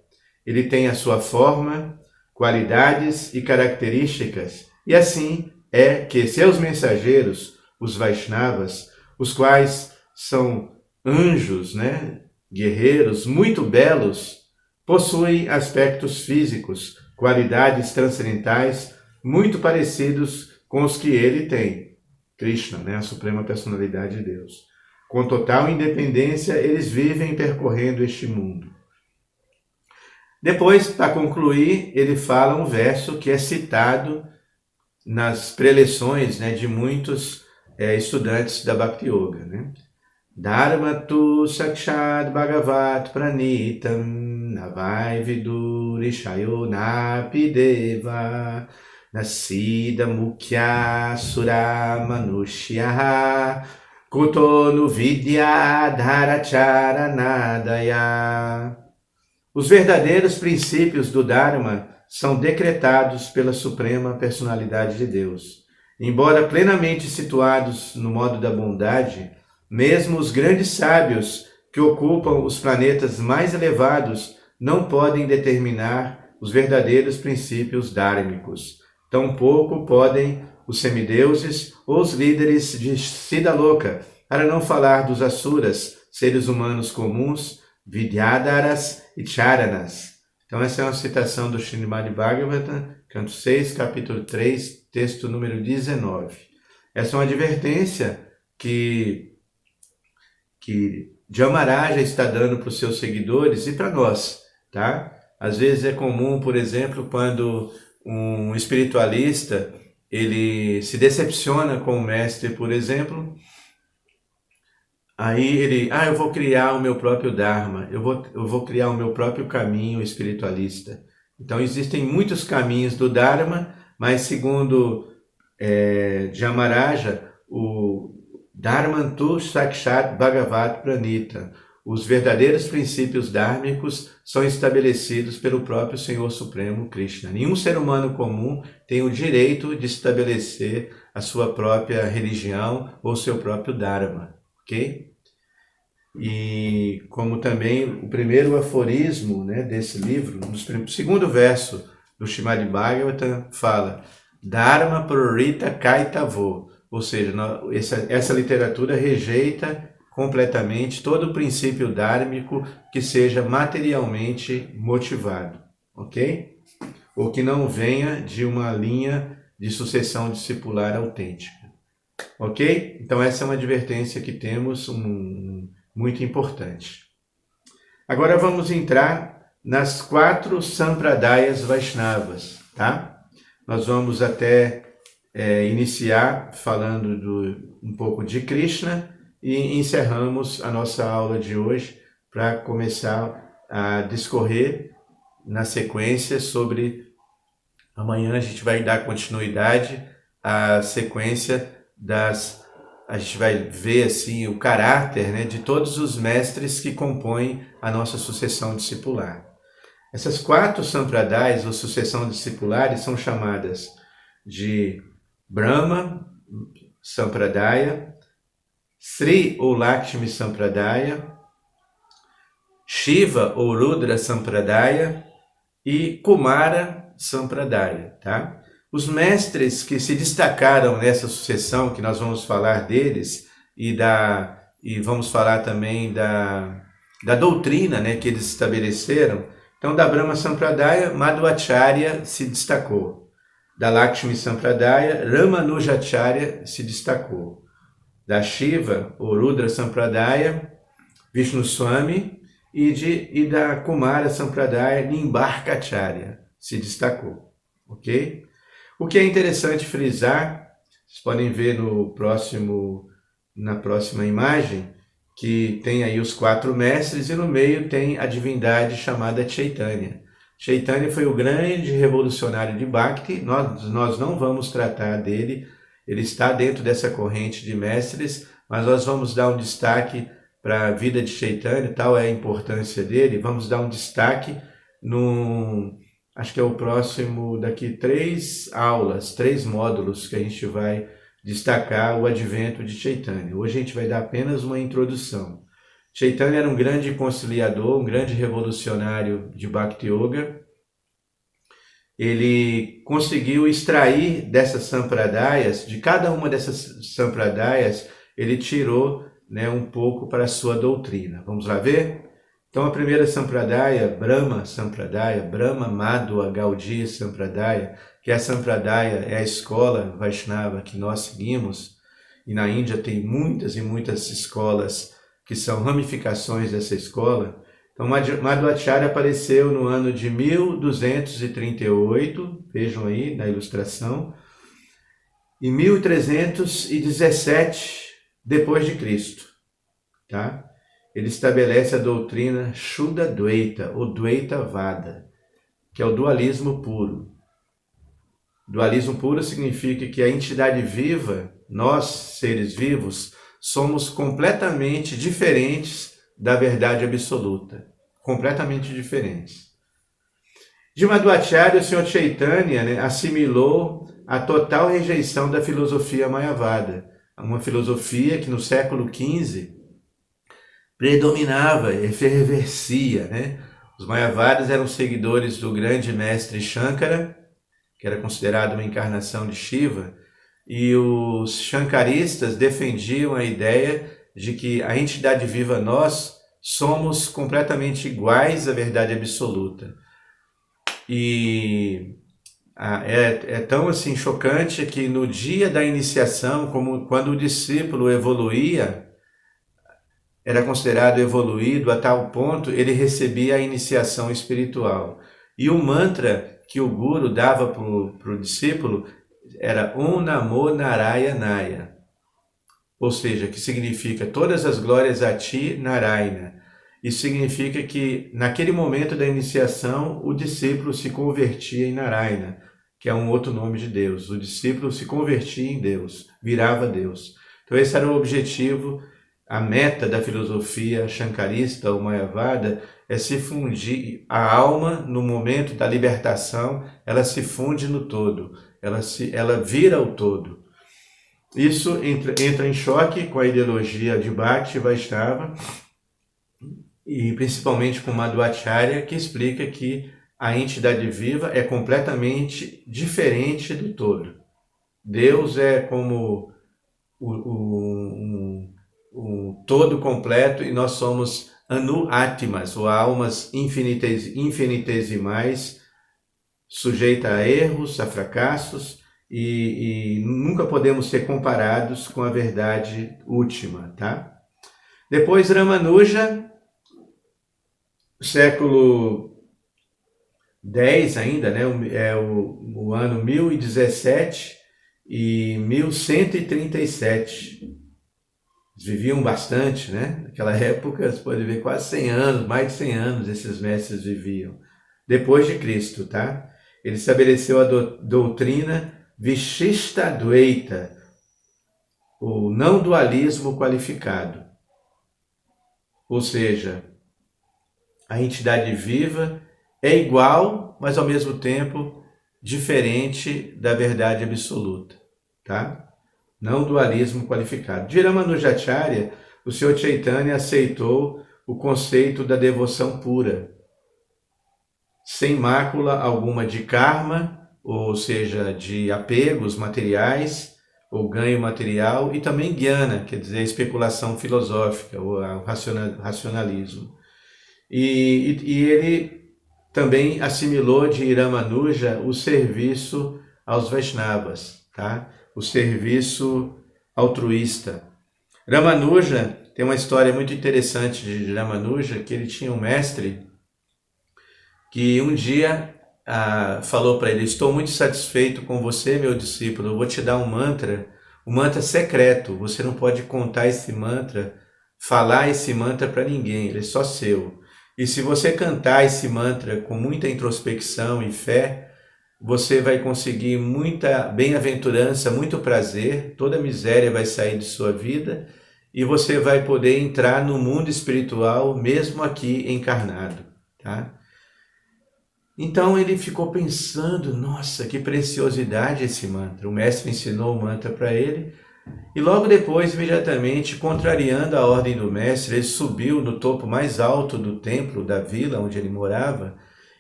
B: Ele tem a sua forma, qualidades e características, e assim é que seus mensageiros, os Vaishnavas, os quais são anjos, guerreiros muito belos, possuem aspectos físicos, qualidades transcendentais muito parecidos com os que ele tem. Krishna, a Suprema Personalidade de Deus. Com total independência, eles vivem percorrendo este mundo. Depois, para concluir, ele fala um verso que é citado nas preleções de muitos estudantes da Bhakti Yoga. Dharma tu sakshat bhagavat pranitam navai vidurishayo napideva nasida mukhya sura manushya kuto nu vidya dharacharanadaya. Os verdadeiros princípios do Dharma são decretados pela Suprema Personalidade de Deus. Embora plenamente situados no modo da bondade, mesmo os grandes sábios que ocupam os planetas mais elevados não podem determinar os verdadeiros princípios dhármicos. Tampouco podem os semideuses ou os líderes de Siddhaloka, para não falar dos asuras, seres humanos comuns, Vidyadharas e Charanas. Então essa é uma citação do Srimad Bhagavatam, canto 6, capítulo 3, texto número 19. Essa é uma advertência que Dhyamaraja está dando para os seus seguidores e para nós, tá? Às vezes é comum, por exemplo, quando um espiritualista ele se decepciona com o mestre, por exemplo, aí ele, eu vou criar o meu próprio Dharma, eu vou criar o meu próprio caminho espiritualista. Então existem muitos caminhos do Dharma, mas segundo Dhyamaraja, o Dharmantu Sakshat Bhagavat Pranita, os verdadeiros princípios dhármicos são estabelecidos pelo próprio Senhor Supremo Krishna. Nenhum ser humano comum tem o direito de estabelecer a sua própria religião ou seu próprio Dharma, ok? E como também o primeiro aforismo desse livro, no segundo verso do Srimad Bhagavatam, fala Dharma Prurita Kaitavo, ou seja, essa literatura rejeita completamente todo o princípio dhármico que seja materialmente motivado, ok? Ou que não venha de uma linha de sucessão discipular autêntica, ok? Então essa é uma advertência que temos muito importante. Agora vamos entrar nas 4 Sampradayas Vaishnavas, tá? Nós vamos até iniciar falando um pouco de Krishna e encerramos a nossa aula de hoje para começar a discorrer na sequência sobre... Amanhã a gente vai dar continuidade à sequência a gente vai ver assim o caráter de todos os mestres que compõem a nossa sucessão discipular. Essas 4 sampradayas ou sucessão discipulares são chamadas de Brahma Sampradaya, Sri ou Lakshmi Sampradaya, Shiva ou Rudra Sampradaya e Kumara Sampradaya, tá? Os mestres que se destacaram nessa sucessão, que nós vamos falar deles, e vamos falar também da doutrina que eles estabeleceram. Então, da Brahma Sampradaya, Madhvacharya se destacou. Da Lakshmi Sampradaya, Ramanujacharya se destacou. Da Shiva, ou Rudra Sampradaya, Vishnu Swami, e da Kumara Sampradaya, Nimbarkacharya se destacou. Ok? O que é interessante frisar, vocês podem ver na próxima imagem, que tem aí os 4 mestres e no meio tem a divindade chamada Chaitanya. Chaitanya foi o grande revolucionário de Bhakti, nós não vamos tratar dele, ele está dentro dessa corrente de mestres, mas nós vamos dar um destaque para a vida de Chaitanya, tal é a importância dele. Vamos dar um destaque no, acho que é o próximo, daqui 3 aulas, 3 módulos que a gente vai destacar o advento de Chaitanya. Hoje a gente vai dar apenas uma introdução. Chaitanya era um grande conciliador, um grande revolucionário de Bhakti Yoga. Ele conseguiu extrair dessas sampradayas, de cada uma dessas sampradayas, ele tirou, né, um pouco para a sua doutrina. Vamos lá ver? Então a primeira sampradaya, Brahma Madhva Gaudiya Sampradaya, que é a sampradaya, é a escola Vaishnava que nós seguimos, e na Índia tem muitas e muitas escolas que são ramificações dessa escola. Então Madhvacharya apareceu no ano de 1238, vejam aí na ilustração, e 1317 depois de Cristo, tá? Ele estabelece a doutrina Shuddha Dvaita, ou Dvaita Vada, que é o dualismo puro. Dualismo puro significa que a entidade viva, nós, seres vivos, somos completamente diferentes da verdade absoluta. Completamente diferentes. De Madhvacharya, o Sr. Chaitanya, né, assimilou a total rejeição da filosofia Mayavada, uma filosofia que no século XV predominava, efervescia, né? Os Mayavadas eram seguidores do grande mestre Shankara, que era considerado uma encarnação de Shiva, e os Shankaristas defendiam a ideia de que a entidade viva, nós, somos completamente iguais à verdade absoluta. E é tão assim chocante que no dia da iniciação, como quando o discípulo evoluía, era considerado evoluído a tal ponto, ele recebia a iniciação espiritual. E o mantra que o guru dava para o discípulo era Om Namo Narayanaya, ou seja, que significa todas as glórias a ti, Narayana. Isso significa que naquele momento da iniciação o discípulo se convertia em Narayana, que é um outro nome de Deus. O discípulo se convertia em Deus, virava Deus. Então esse era o objetivo. A meta da filosofia shankarista ou mayavada é se fundir, a alma no momento da libertação, ela se funde no todo, ela vira o todo. Isso entra em choque com a ideologia de Bhakti Vaishnava e principalmente com Madhvacharya, que explica que a entidade viva é completamente diferente do todo. Deus é como o todo completo e nós somos anu-atmas, ou almas infinitesimais, sujeitas a erros, a fracassos, e nunca podemos ser comparados com a verdade última, tá? Depois Ramanuja, século X ainda, né? É o ano 1017 e 1137. Eles viviam bastante, né? Naquela época, você pode ver, quase 100 anos, mais de 100 anos esses mestres viviam. Depois de Cristo, tá? Ele estabeleceu a doutrina Vishishta Dvaita, o não dualismo qualificado. Ou seja, a entidade viva é igual, mas ao mesmo tempo diferente da verdade absoluta, tá? Não dualismo qualificado. De Ramanujacharya, o Sr. Chaitanya aceitou o conceito da devoção pura, sem mácula alguma de karma, ou seja, de apegos materiais ou ganho material, e também jnana, quer dizer, especulação filosófica, ou racionalismo. E ele também assimilou de Ramanuja o serviço aos Vaishnavas, tá? O serviço altruísta. Ramanuja, tem uma história muito interessante de Ramanuja, que ele tinha um mestre que um dia falou para ele: estou muito satisfeito com você, meu discípulo, eu vou te dar um mantra secreto, você não pode contar esse mantra, falar esse mantra para ninguém, ele é só seu. E se você cantar esse mantra com muita introspecção e fé, você vai conseguir muita bem-aventurança, muito prazer, toda a miséria vai sair de sua vida e você vai poder entrar no mundo espiritual mesmo aqui encarnado, tá? Então ele ficou pensando, nossa, que preciosidade esse mantra. O mestre ensinou o mantra para ele e logo depois, imediatamente, contrariando a ordem do mestre, ele subiu no topo mais alto do templo da vila onde ele morava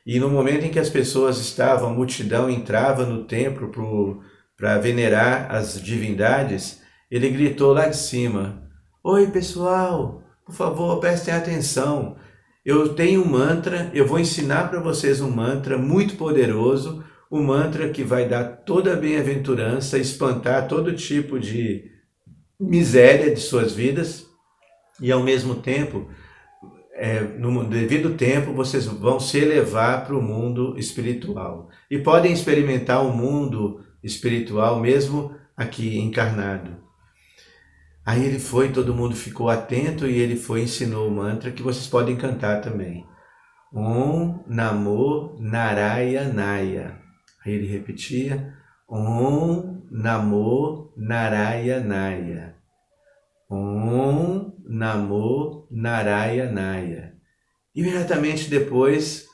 B: e no momento em que as pessoas estavam, a multidão entrava no templo para venerar as divindades, ele gritou lá de cima: "Oi pessoal, por favor, prestem atenção. Eu tenho um mantra, eu vou ensinar para vocês um mantra muito poderoso, um mantra que vai dar toda a bem-aventurança, espantar todo tipo de miséria de suas vidas e ao mesmo tempo, no devido tempo, vocês vão se elevar para o mundo espiritual. E podem experimentar o mundo espiritual mesmo aqui encarnado." Aí ele foi, todo mundo ficou atento e ele foi e ensinou o mantra que vocês podem cantar também. Om Namo Narayanaya. Aí ele repetia, Om Namo Narayanaya. Om Namo Narayanaya. Imediatamente depois,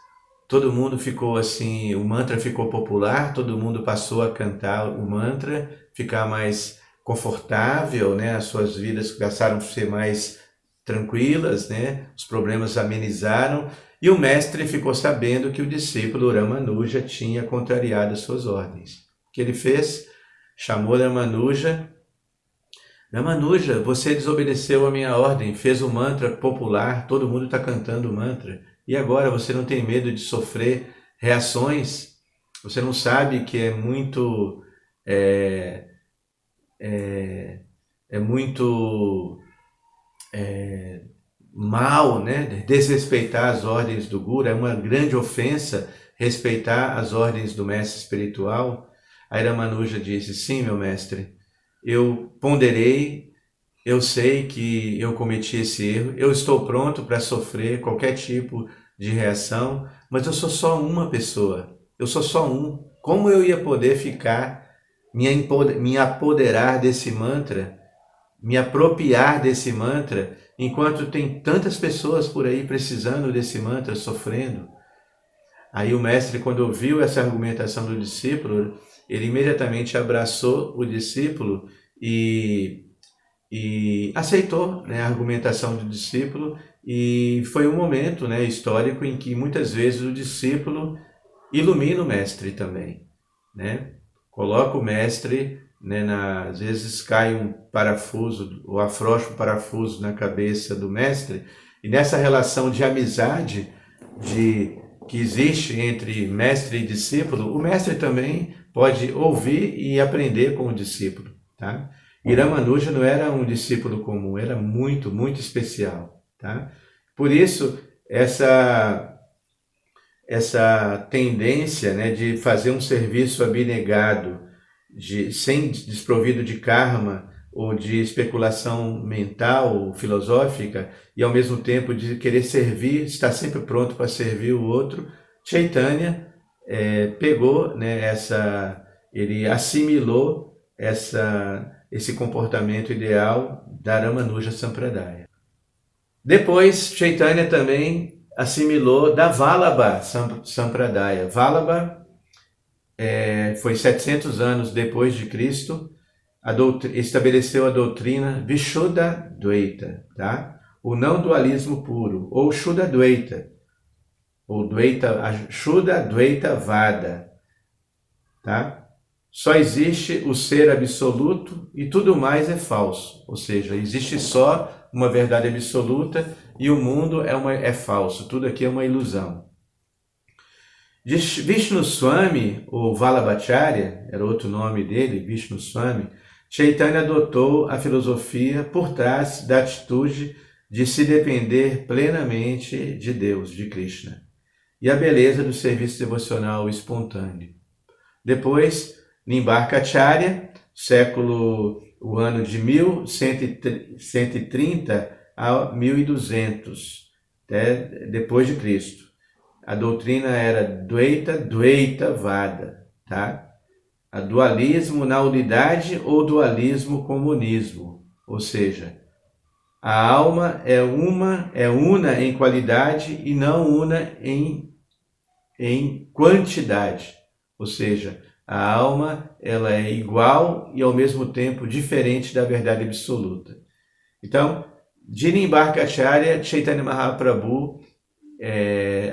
B: todo mundo ficou assim, o mantra ficou popular, todo mundo passou a cantar o mantra, ficar mais confortável, né? As suas vidas passaram a ser mais tranquilas, né? Os problemas amenizaram e o mestre ficou sabendo que o discípulo Ramanuja tinha contrariado as suas ordens. O que ele fez? Chamou Ramanuja. Ramanuja, você desobedeceu a minha ordem, fez o mantra popular, todo mundo está cantando o mantra e agora você não tem medo de sofrer reações? Você não sabe que é muito mal, né? Desrespeitar as ordens do Guru, é uma grande ofensa respeitar as ordens do mestre espiritual. Aí Ramanuja disse, sim, meu mestre, eu ponderei, eu sei que eu cometi esse erro, eu estou pronto para sofrer qualquer tipo de reação, mas eu sou só uma pessoa, eu sou só um. Como eu ia poder ficar, me apoderar desse mantra, me apropriar desse mantra, enquanto tem tantas pessoas por aí precisando desse mantra, sofrendo? Aí o mestre, quando ouviu essa argumentação do discípulo, ele imediatamente abraçou o discípulo e aceitou, né, a argumentação do discípulo, e foi um momento, né, histórico em que muitas vezes o discípulo ilumina o mestre também, né? Coloca o mestre, né, às vezes cai um parafuso, ou afrouxa um parafuso na cabeça do mestre, e nessa relação de amizade que existe entre mestre e discípulo, o mestre também pode ouvir e aprender com o discípulo, tá? E Ramanuja não era um discípulo comum, era muito, muito especial, tá? Por isso, essa tendência, né, de fazer um serviço abnegado, sem desprovido de karma ou de especulação mental ou filosófica, e ao mesmo tempo de querer servir, estar sempre pronto para servir o outro, Chaitanya pegou, né, ele assimilou esse comportamento ideal da Ramanuja Sampradaya. Depois, Chaitanya também assimilou da Vallabha Sampradaya. Vallabha foi 700 anos depois de Cristo, estabeleceu a doutrina Vishuddha Dvaita, tá? O não dualismo puro, ou Shuddha Dvaita, ou Shuddha Dvaita Vada, tá? Só existe o ser absoluto e tudo mais é falso, ou seja, existe só uma verdade absoluta e o mundo é falso, tudo aqui é uma ilusão. Vishnu Swami, ou Vallabhacharya, era outro nome dele, Vishnu Swami, Chaitanya adotou a filosofia por trás da atitude de se depender plenamente de Deus, de Krishna, e a beleza do serviço devocional espontâneo. Depois, Nimbarkacharya, o ano de 1130 a 1200, depois de Cristo. A doutrina era Dvaita Vada, tá? A dualismo na unidade ou dualismo com monismo, ou seja, A alma é una em qualidade e não una em quantidade. Ou seja, a alma ela é igual e ao mesmo tempo diferente da verdade absoluta. Então, Dinimbarkacharya Chaitanya Mahaprabhu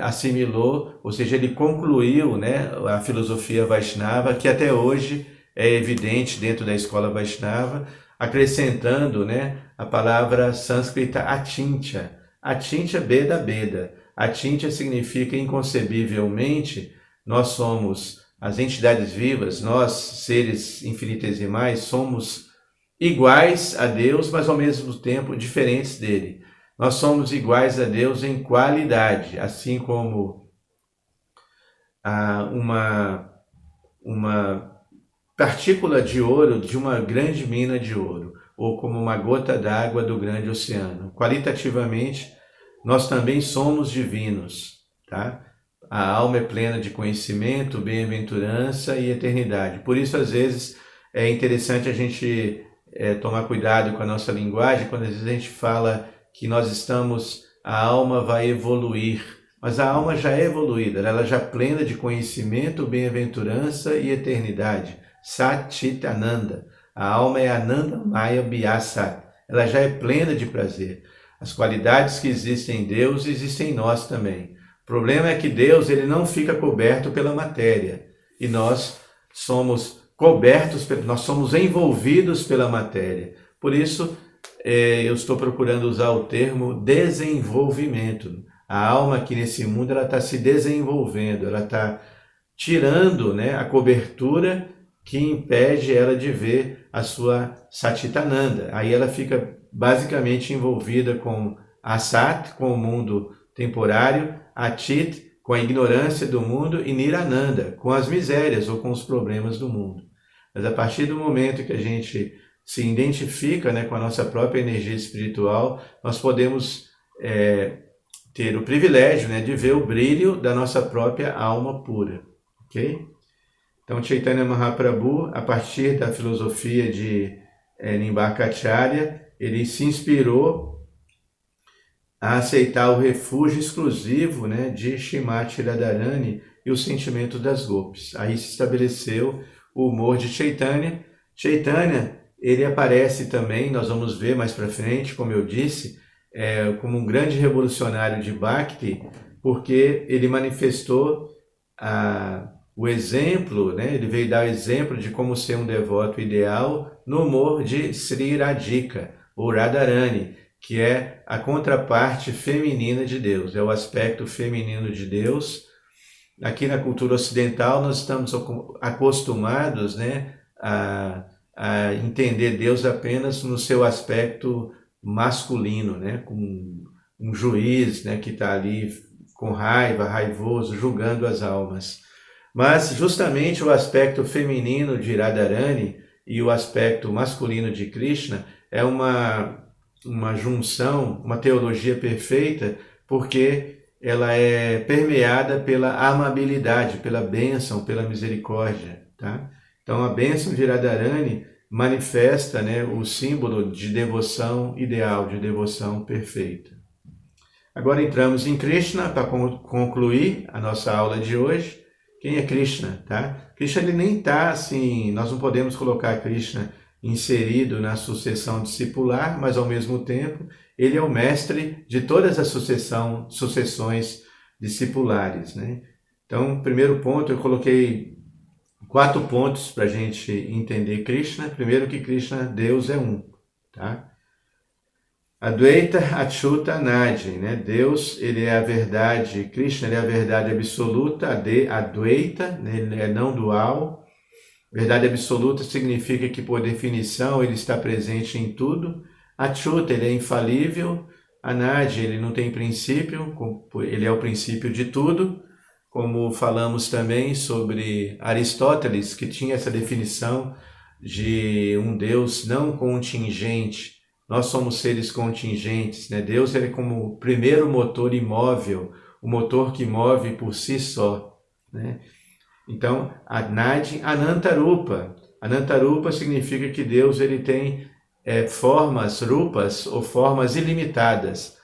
B: assimilou, ou seja, ele concluiu, né, a filosofia Vaishnava, que até hoje é evidente dentro da escola Vaishnava, acrescentando, né, a palavra sânscrita atintya. Atintya Beda Beda. Atintya significa inconcebivelmente, nós somos as entidades vivas, nós, seres infinitesimais, somos iguais a Deus, mas ao mesmo tempo diferentes dele. Nós somos iguais a Deus em qualidade, assim como uma partícula de ouro de uma grande mina de ouro, ou como uma gota d'água do grande oceano. Qualitativamente, nós também somos divinos, tá? A alma é plena de conhecimento, bem-aventurança e eternidade. Por isso, às vezes, é interessante a gente tomar cuidado com a nossa linguagem, quando às vezes a gente fala que a alma vai evoluir, mas a alma já é evoluída, ela já é plena de conhecimento, bem-aventurança e eternidade. Satchitananda. A alma é Ananda Maya Biasa. Ela já é plena de prazer. As qualidades que existem em Deus existem em nós também. O problema é que Deus ele não fica coberto pela matéria. E nós somos cobertos, nós somos envolvidos pela matéria. Por isso, eu estou procurando usar o termo desenvolvimento. A alma aqui nesse mundo ela está se desenvolvendo, ela está tirando, né, a cobertura que impede ela de ver a sua Satchitananda. Aí ela fica basicamente envolvida com Asat, com o mundo temporário, Achit, com a ignorância do mundo, e Nirananda, com as misérias ou com os problemas do mundo. Mas a partir do momento que a gente se identifica, né, com a nossa própria energia espiritual, nós podemos ter o privilégio, né, de ver o brilho da nossa própria alma pura. Ok? Então, Chaitanya Mahaprabhu, a partir da filosofia de Nimbarkacharya, ele se inspirou a aceitar o refúgio exclusivo, né, de Shrimati Radharani e o sentimento das Gopis. Aí se estabeleceu o humor de Chaitanya. Chaitanya, ele aparece também, nós vamos ver mais para frente, como eu disse, como um grande revolucionário de Bhakti, porque ele manifestou o exemplo, né? Ele veio dar o exemplo de como ser um devoto ideal no humor de Sri Radhika, ou Radharani, que é a contraparte feminina de Deus, é o aspecto feminino de Deus. Aqui na cultura ocidental nós estamos acostumados, né, a entender Deus apenas no seu aspecto masculino, né, com um juiz, né, que está ali com raiva, raivoso, julgando as almas. Mas justamente o aspecto feminino de Radharani e o aspecto masculino de Krishna é uma junção, uma teologia perfeita, porque ela é permeada pela amabilidade, pela bênção, pela misericórdia. Tá? Então a bênção de Radharani manifesta, né, o símbolo de devoção ideal, de devoção perfeita. Agora entramos em Krishna para concluir a nossa aula de hoje. Quem é Krishna? Tá? Krishna ele nem está assim, nós não podemos colocar Krishna inserido na sucessão discipular, mas ao mesmo tempo ele é o mestre de todas as sucessões discipulares. Né? Então, primeiro ponto, eu coloquei 4 pontos para a gente entender Krishna. Primeiro que Krishna, Deus é um. Tá? Advaita Achyuta Nadi, né? Deus, ele é a verdade, Krishna ele é a verdade absoluta, Advaita, né? Ele é não dual. Verdade absoluta significa que, por definição, ele está presente em tudo. Achyuta, ele é infalível. Anadi, ele não tem princípio, ele é o princípio de tudo. Como falamos também sobre Aristóteles, que tinha essa definição de um Deus não contingente. Nós somos seres contingentes, né? Deus ele é como o primeiro motor imóvel, o motor que move por si só, né? Então, Anadi Anantarupa. Anantarupa significa que Deus ele tem formas rupas ou formas ilimitadas.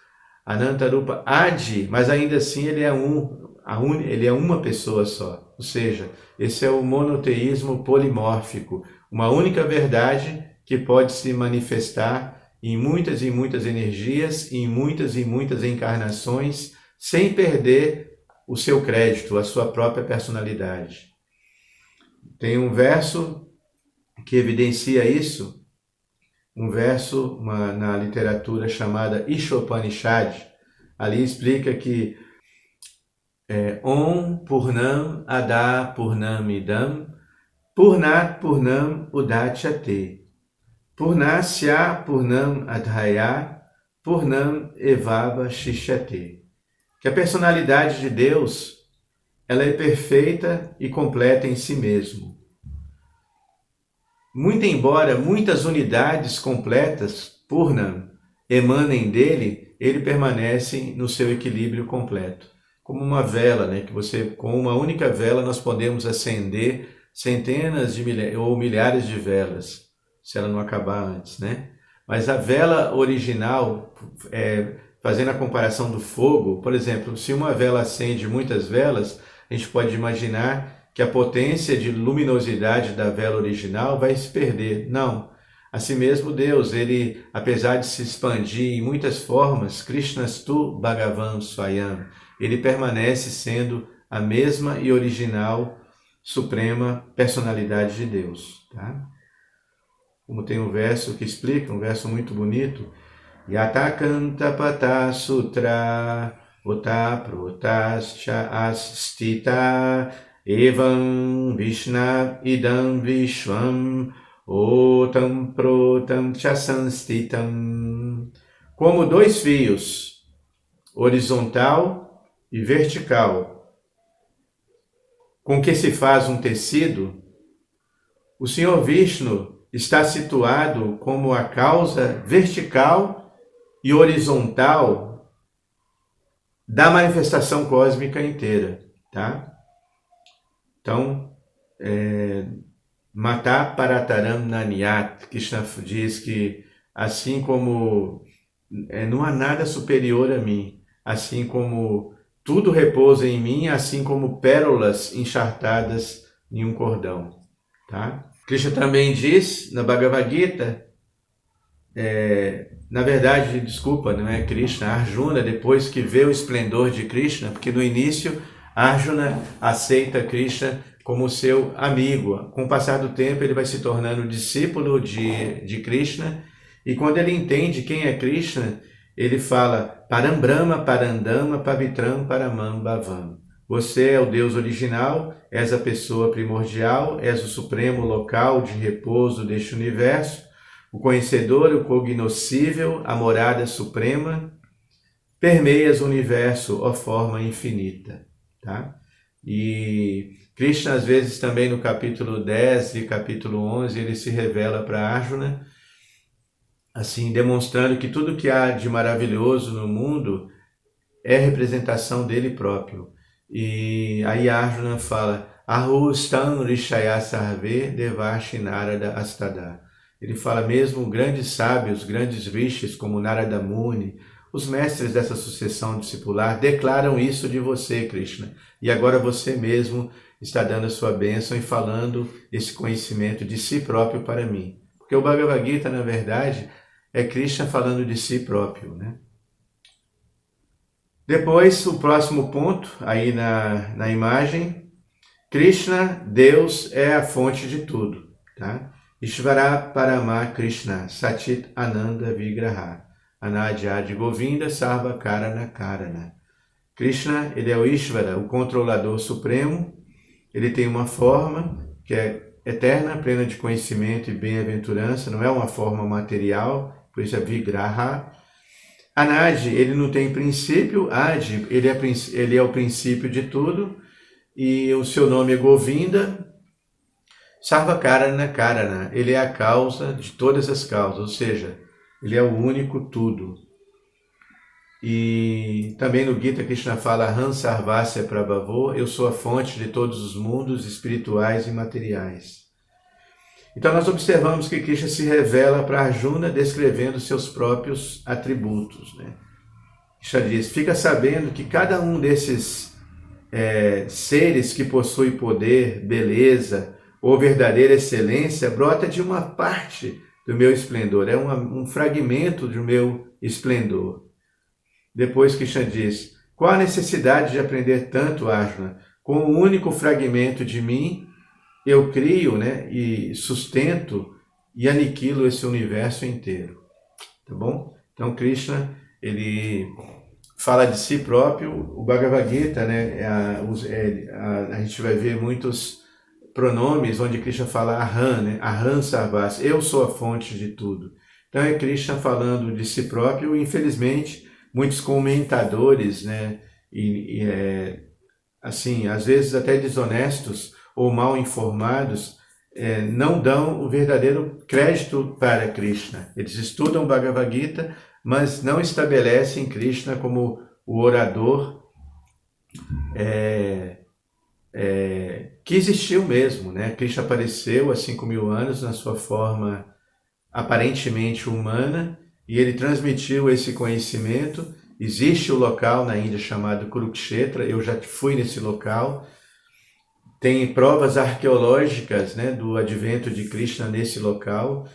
B: Ananta Rupa Adi, mas ainda assim ele é uma pessoa só. Ou seja, esse é o monoteísmo polimórfico, uma única verdade que pode se manifestar em muitas e muitas energias, em muitas e muitas encarnações, sem perder o seu crédito, a sua própria personalidade. Tem um verso que evidencia isso, um verso na literatura chamada Ishopanishad. Ali explica que Om Purnam Ada Purnam Idam Purnat Purnam Udachyate Purnasya Purnam Adhaya Purnam Evava Shishyate. Que a personalidade de Deus, ela é perfeita e completa em si mesmo. Muito embora muitas unidades completas, Purnam, emanem dele, ele permanece no seu equilíbrio completo. Como uma vela, né? Com uma única vela nós podemos acender centenas ou milhares de velas, se ela não acabar antes, né? Mas a vela original, fazendo a comparação do fogo, por exemplo, se uma vela acende muitas velas, a gente pode imaginar que a potência de luminosidade da vela original vai se perder. Não. Assim mesmo Deus, ele, apesar de se expandir em muitas formas, Krishnastu Bhagavan Swayam, ele permanece sendo a mesma e original, suprema personalidade de Deus. Tá? Como tem um verso que explica, um verso muito bonito, Yatakanta Pata Sutra Uta Protascha Astita Evam Vishna Idam Vishvam Otam Protam Chasanstitam. Como dois fios, horizontal e vertical, com que se faz um tecido, o Senhor Vishnu está situado como a causa vertical e horizontal da manifestação cósmica inteira, tá? Então, Mata Parataram Naniat, Krishna diz que assim como não há nada superior a mim, assim como tudo repousa em mim, assim como pérolas enchartadas em um cordão. Tá? Krishna também diz na Bhagavad Gita, na verdade, desculpa, não é Krishna, Arjuna, depois que vê o esplendor de Krishna, porque no início Arjuna aceita Krishna como seu amigo. Com o passar do tempo, ele vai se tornando discípulo de Krishna, e quando ele entende quem é Krishna, ele fala Param Brahma, Parandama, Pavitram, Paramam, Bhavam. Você é o Deus original, és a pessoa primordial, és o supremo local de repouso deste universo, o conhecedor, o cognoscível, a morada suprema, permeias o universo, ó forma infinita. Tá? E Krishna, às vezes, também no capítulo 10 e capítulo 11, ele se revela para Arjuna, assim, demonstrando que tudo que há de maravilhoso no mundo é representação dele próprio. E aí Arjuna fala, Ahustam Rishaya Sarve Devashi Narada Astada. Ele fala mesmo grandes sábios, grandes rishis como Narada Muni, os mestres dessa sucessão discipular declaram isso de você, Krishna. E agora você mesmo está dando a sua bênção e falando esse conhecimento de si próprio para mim. Porque o Bhagavad Gita, na verdade, é Krishna falando de si próprio, né? Depois, o próximo ponto, aí na imagem, Krishna, Deus, é a fonte de tudo. Tá? Ishvara Parama Krishna, Satit Ananda Vigraha, Anadyadi Govinda Sarva Karana Karana. Krishna, ele é o Ishvara, o controlador supremo, ele tem uma forma que é eterna, plena de conhecimento e bem-aventurança, não é uma forma material, por isso é Vigraha. Anadi, ele não tem princípio, Adi, ele é o princípio de tudo, e o seu nome é Govinda. Sarva Karana Karana, ele é a causa de todas as causas, ou seja, ele é o único tudo. E também no Gita Krishna fala Han Sarvasya Prabhavo, eu sou a fonte de todos os mundos espirituais e materiais. Então nós observamos que Krishna se revela para Arjuna descrevendo seus próprios atributos, né? Krishna diz, fica sabendo que cada um desses seres que possui poder, beleza ou verdadeira excelência brota de uma parte do meu esplendor, é um fragmento do meu esplendor. Depois Krishna diz, qual a necessidade de aprender tanto, Arjuna? Com um único fragmento de mim, eu crio, né, e sustento e aniquilo esse universo inteiro. Tá bom? Então Krishna, ele fala de si próprio. O Bhagavad Gita, né, a gente vai ver muitos pronomes onde Krishna fala Aham, né, Aham Sarvasya, eu sou a fonte de tudo. Então é Krishna falando de si próprio. Infelizmente, muitos comentadores, né, assim, às vezes até desonestos ou mal informados, não dão o verdadeiro crédito para Krishna. Eles estudam Bhagavad Gita, mas não estabelecem Krishna como o orador que existiu mesmo, né? Krishna apareceu há 5.000 anos na sua forma aparentemente humana e ele transmitiu esse conhecimento. Existe o local na Índia chamado Kurukshetra, eu já fui nesse local. Tem provas arqueológicas, né, do advento de Krishna nesse local.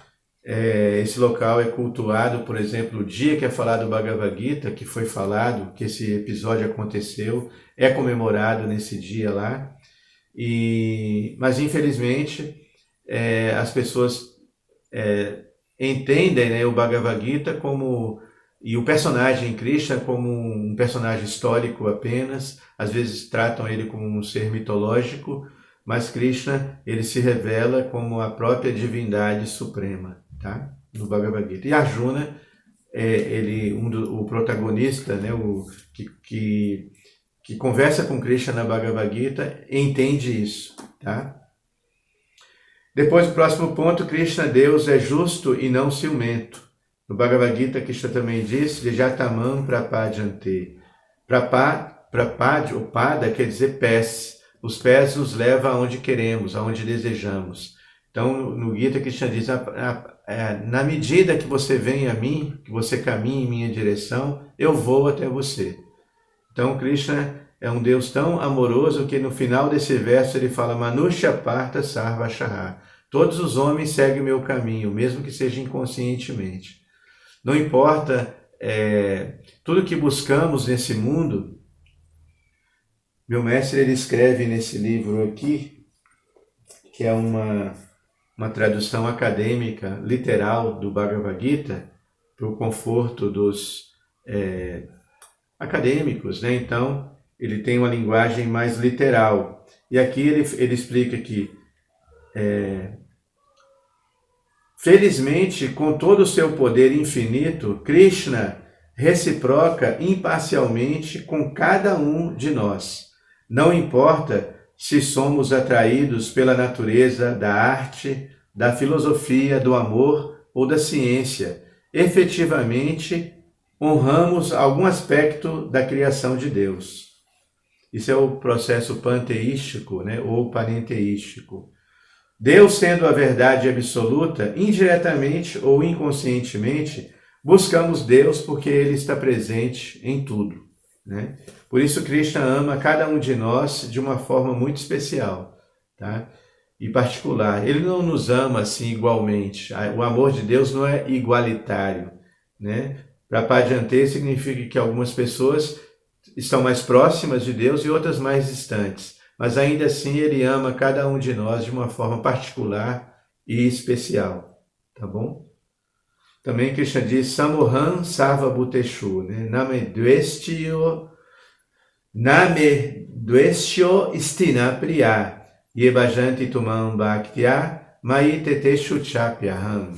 B: Esse local é cultuado, por exemplo, o dia que é falado o Bhagavad Gita, que foi falado, que esse episódio aconteceu, é comemorado nesse dia lá. Mas infelizmente as pessoas entendem, né, o Bhagavad Gita e o personagem Krishna como um personagem histórico apenas, às vezes tratam ele como um ser mitológico, mas Krishna, ele se revela como a própria divindade suprema, tá? No Bhagavad Gita. E Arjuna, o protagonista, né, que conversa com Krishna na Bhagavad Gita, entende isso, tá? Depois, o próximo ponto, Krishna, Deus, é justo e não ciumento. No Bhagavad Gita, Krishna também diz, Jatamam prapadyante. O pada quer dizer pés. Os pés nos levam aonde queremos, aonde desejamos. Então, no Gita, Krishna diz, na medida que você vem a mim, que você caminha em minha direção, eu vou até você. Então, Krishna é um Deus tão amoroso que no final desse verso ele fala, Manusha Partha Sarvashaha. Todos os homens seguem o meu caminho, mesmo que seja inconscientemente. Não importa tudo que buscamos nesse mundo. Meu mestre, ele escreve nesse livro aqui, que é uma tradução acadêmica, literal do Bhagavad Gita, para o conforto dos acadêmicos, né? Então, ele tem uma linguagem mais literal. E aqui ele explica que felizmente, com todo o seu poder infinito, Krishna reciproca imparcialmente com cada um de nós. Não importa se somos atraídos pela natureza da arte, da filosofia, do amor ou da ciência. Efetivamente, honramos algum aspecto da criação de Deus. Isso é o processo panteístico, né, ou panenteístico. Deus, sendo a verdade absoluta, indiretamente ou inconscientemente, buscamos Deus porque Ele está presente em tudo, né? Por isso Krishna ama cada um de nós de uma forma muito especial, tá? E particular. Ele não nos ama assim igualmente. O amor de Deus não é igualitário, né? Prapadyante significa que algumas pessoas estão mais próximas de Deus e outras mais distantes. Mas ainda assim ele ama cada um de nós de uma forma particular e especial, tá bom? Também Krishna diz, Samoham Sarva Bhuteshu, né? Name Dvestyo Istina Priya, Yebajanti Tumam Bhaktya, Mai Teteshu Chapyaham.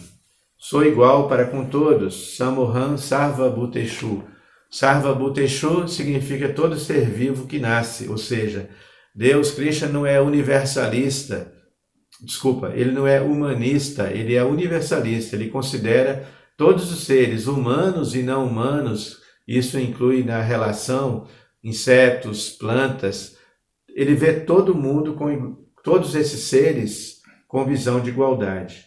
B: Sou igual para com todos, Samoham Sarva Bhuteshu. Sarva Bhuteshu significa todo ser vivo que nasce, ou seja, Deus, Krishna, não é universalista, ele não é humanista, ele é universalista, ele considera todos os seres humanos e não humanos, isso inclui na relação insetos, plantas, ele vê todo mundo, todos esses seres com visão de igualdade.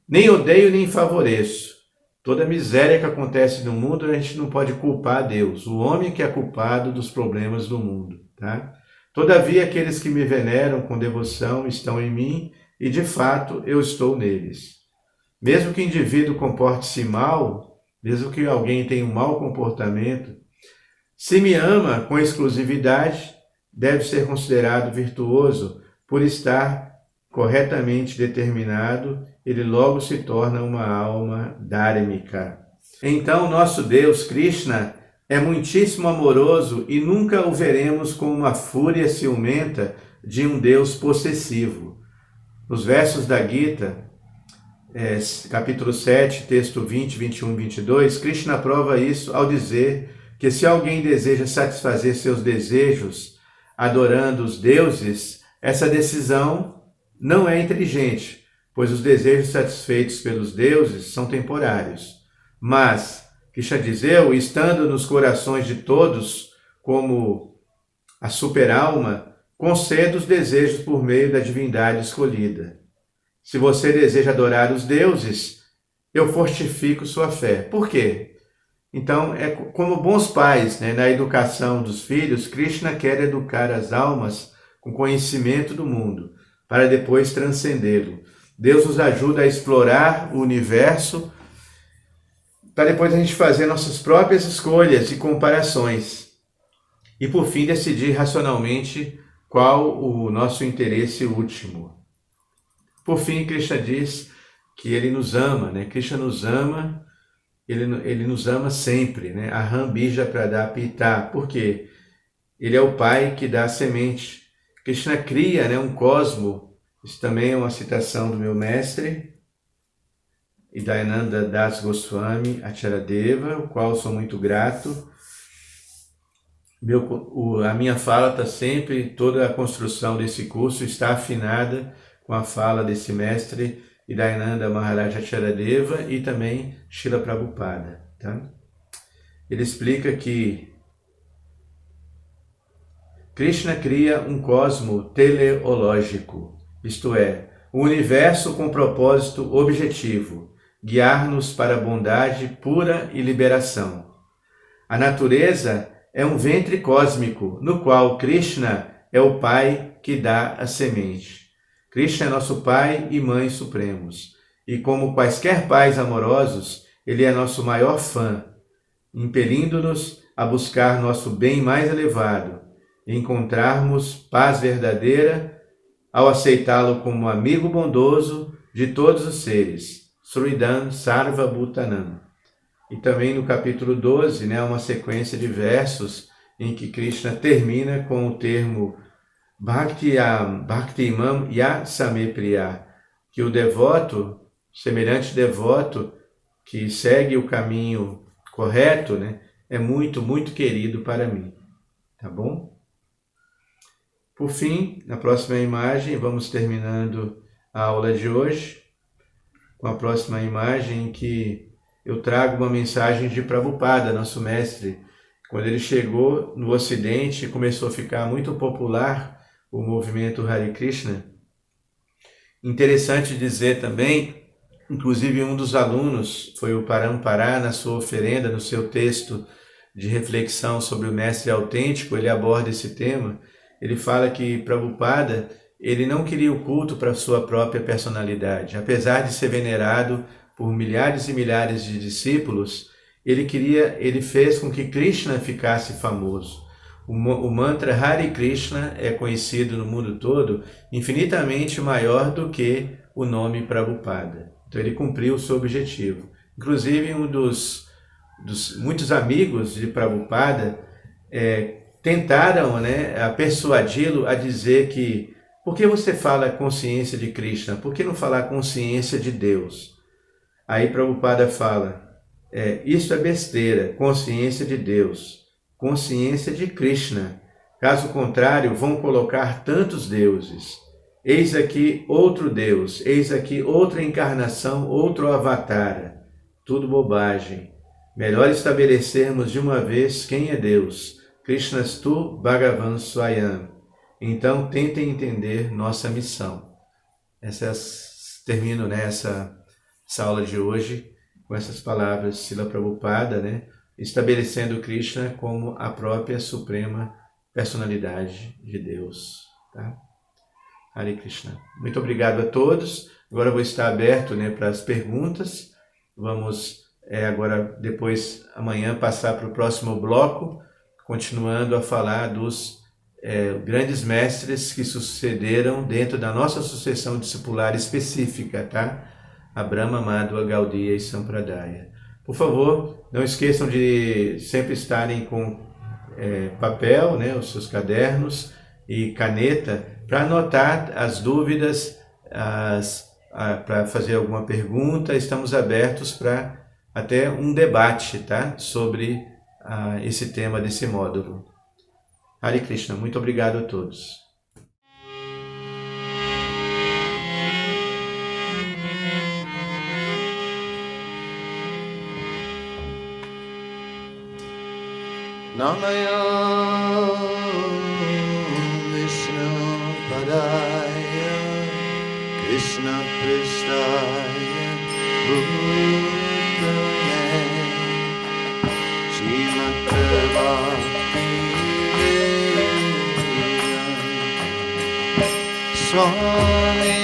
B: Nem odeio nem favoreço. Toda miséria que acontece no mundo, a gente não pode culpar a Deus. O homem que é culpado dos problemas do mundo. Tá? Todavia, aqueles que me veneram com devoção estão em mim e, de fato, eu estou neles. Mesmo que o indivíduo comporte-se mal, mesmo que alguém tenha um mau comportamento, se me ama com exclusividade, deve ser considerado virtuoso por estar corretamente determinado, ele logo se torna uma alma dhármica. Então, nosso Deus, Krishna, é muitíssimo amoroso e nunca o veremos com uma fúria ciumenta de um Deus possessivo. Nos versos da Gita, capítulo 7, texto 20, 21 e 22, Krishna prova isso ao dizer que se alguém deseja satisfazer seus desejos adorando os deuses, essa decisão não é inteligente, pois os desejos satisfeitos pelos deuses são temporários. Mas, Krishna diz, eu, estando nos corações de todos como a super-alma, concedo os desejos por meio da divindade escolhida. Se você deseja adorar os deuses, eu fortifico sua fé. Por quê? Então, é como bons pais, né, na educação dos filhos, Krishna quer educar as almas com conhecimento do mundo, para depois transcendê-lo. Deus nos ajuda a explorar o universo, para depois a gente fazer nossas próprias escolhas e comparações. E, por fim, decidir racionalmente qual o nosso interesse último. Por fim, Krishna diz que ele nos ama, né? Krishna nos ama. Ele nos ama sempre, né? Aham bija pradapita. Por quê? Ele é o pai que dá a semente. Krishna cria, né, um cosmo. Isso também é uma citação do meu mestre, Dayananda Das Goswami Acharadeva, o qual sou muito grato. A minha fala está sempre, toda a construção desse curso está afinada com a fala desse mestre, Dayananda Maharaj Acharadeva e também Srila Prabhupada. Tá? Ele explica que Krishna cria um cosmo teleológico, isto é, um universo com propósito objetivo, guiar-nos para a bondade pura e liberação. A natureza é um ventre cósmico, no qual Krishna é o pai que dá a semente. Krishna é nosso Pai e Mãe Supremos, e como quaisquer pais amorosos, Ele é nosso maior fã, impelindo-nos a buscar nosso bem mais elevado, e encontrarmos paz verdadeira ao aceitá-lo como amigo bondoso de todos os seres, Sridham Sarva Bhutanam. E também no capítulo 12, né, uma sequência de versos em que Krishna termina com o termo Bhakti Imam Ya Same Priya, que o devoto, semelhante devoto, que segue o caminho correto, né, é muito, muito querido para mim. Tá bom? Por fim, na próxima imagem, vamos terminando a aula de hoje, com a próxima imagem em que eu trago uma mensagem de Prabhupada, nosso mestre. Quando ele chegou no Ocidente e começou a ficar muito popular o movimento Hare Krishna. Interessante dizer também, inclusive um dos alunos foi o Parampará, na sua oferenda, no seu texto de reflexão sobre o mestre autêntico, ele aborda esse tema. Ele fala que Prabhupada, ele não queria o culto para sua própria personalidade. Apesar de ser venerado por milhares e milhares de discípulos, ele fez com que Krishna ficasse famoso. O mantra Hare Krishna é conhecido no mundo todo infinitamente maior do que o nome Prabhupada. Então ele cumpriu o seu objetivo. Inclusive um dos muitos amigos de Prabhupada tentaram, né, persuadi-lo a dizer que por que você fala consciência de Krishna? Por que não falar consciência de Deus? Aí Prabhupada fala, isso é besteira, consciência de Deus. Consciência de Krishna. Caso contrário, vão colocar tantos deuses. Eis aqui outro Deus, eis aqui outra encarnação, outro avatar. Tudo bobagem. Melhor estabelecermos de uma vez quem é Deus. Krishnastu Bhagavan Swayam. Então tentem entender nossa missão. termino, né, essa aula de hoje com essas palavras de Srila Prabhupada, né, estabelecendo Krishna como a própria suprema personalidade de Deus. Tá? Hare Krishna. Muito obrigado a todos. Agora eu vou estar aberto, né, para as perguntas. Vamos agora, depois, amanhã, passar para o próximo bloco, continuando a falar dos grandes mestres que sucederam dentro da nossa sucessão discipular específica, tá? A Brahma, Madhva, Gaudiya e Sampradaya. Por favor, não esqueçam de sempre estarem com papel, né, os seus cadernos e caneta para anotar as dúvidas, para fazer alguma pergunta. Estamos abertos para até um debate, tá, sobre esse tema desse módulo. Hare Krishna, muito obrigado a todos.
A: Namaya Vishnu Padaya Krishna Pristaya Bhutale Srimate Bhakti Swami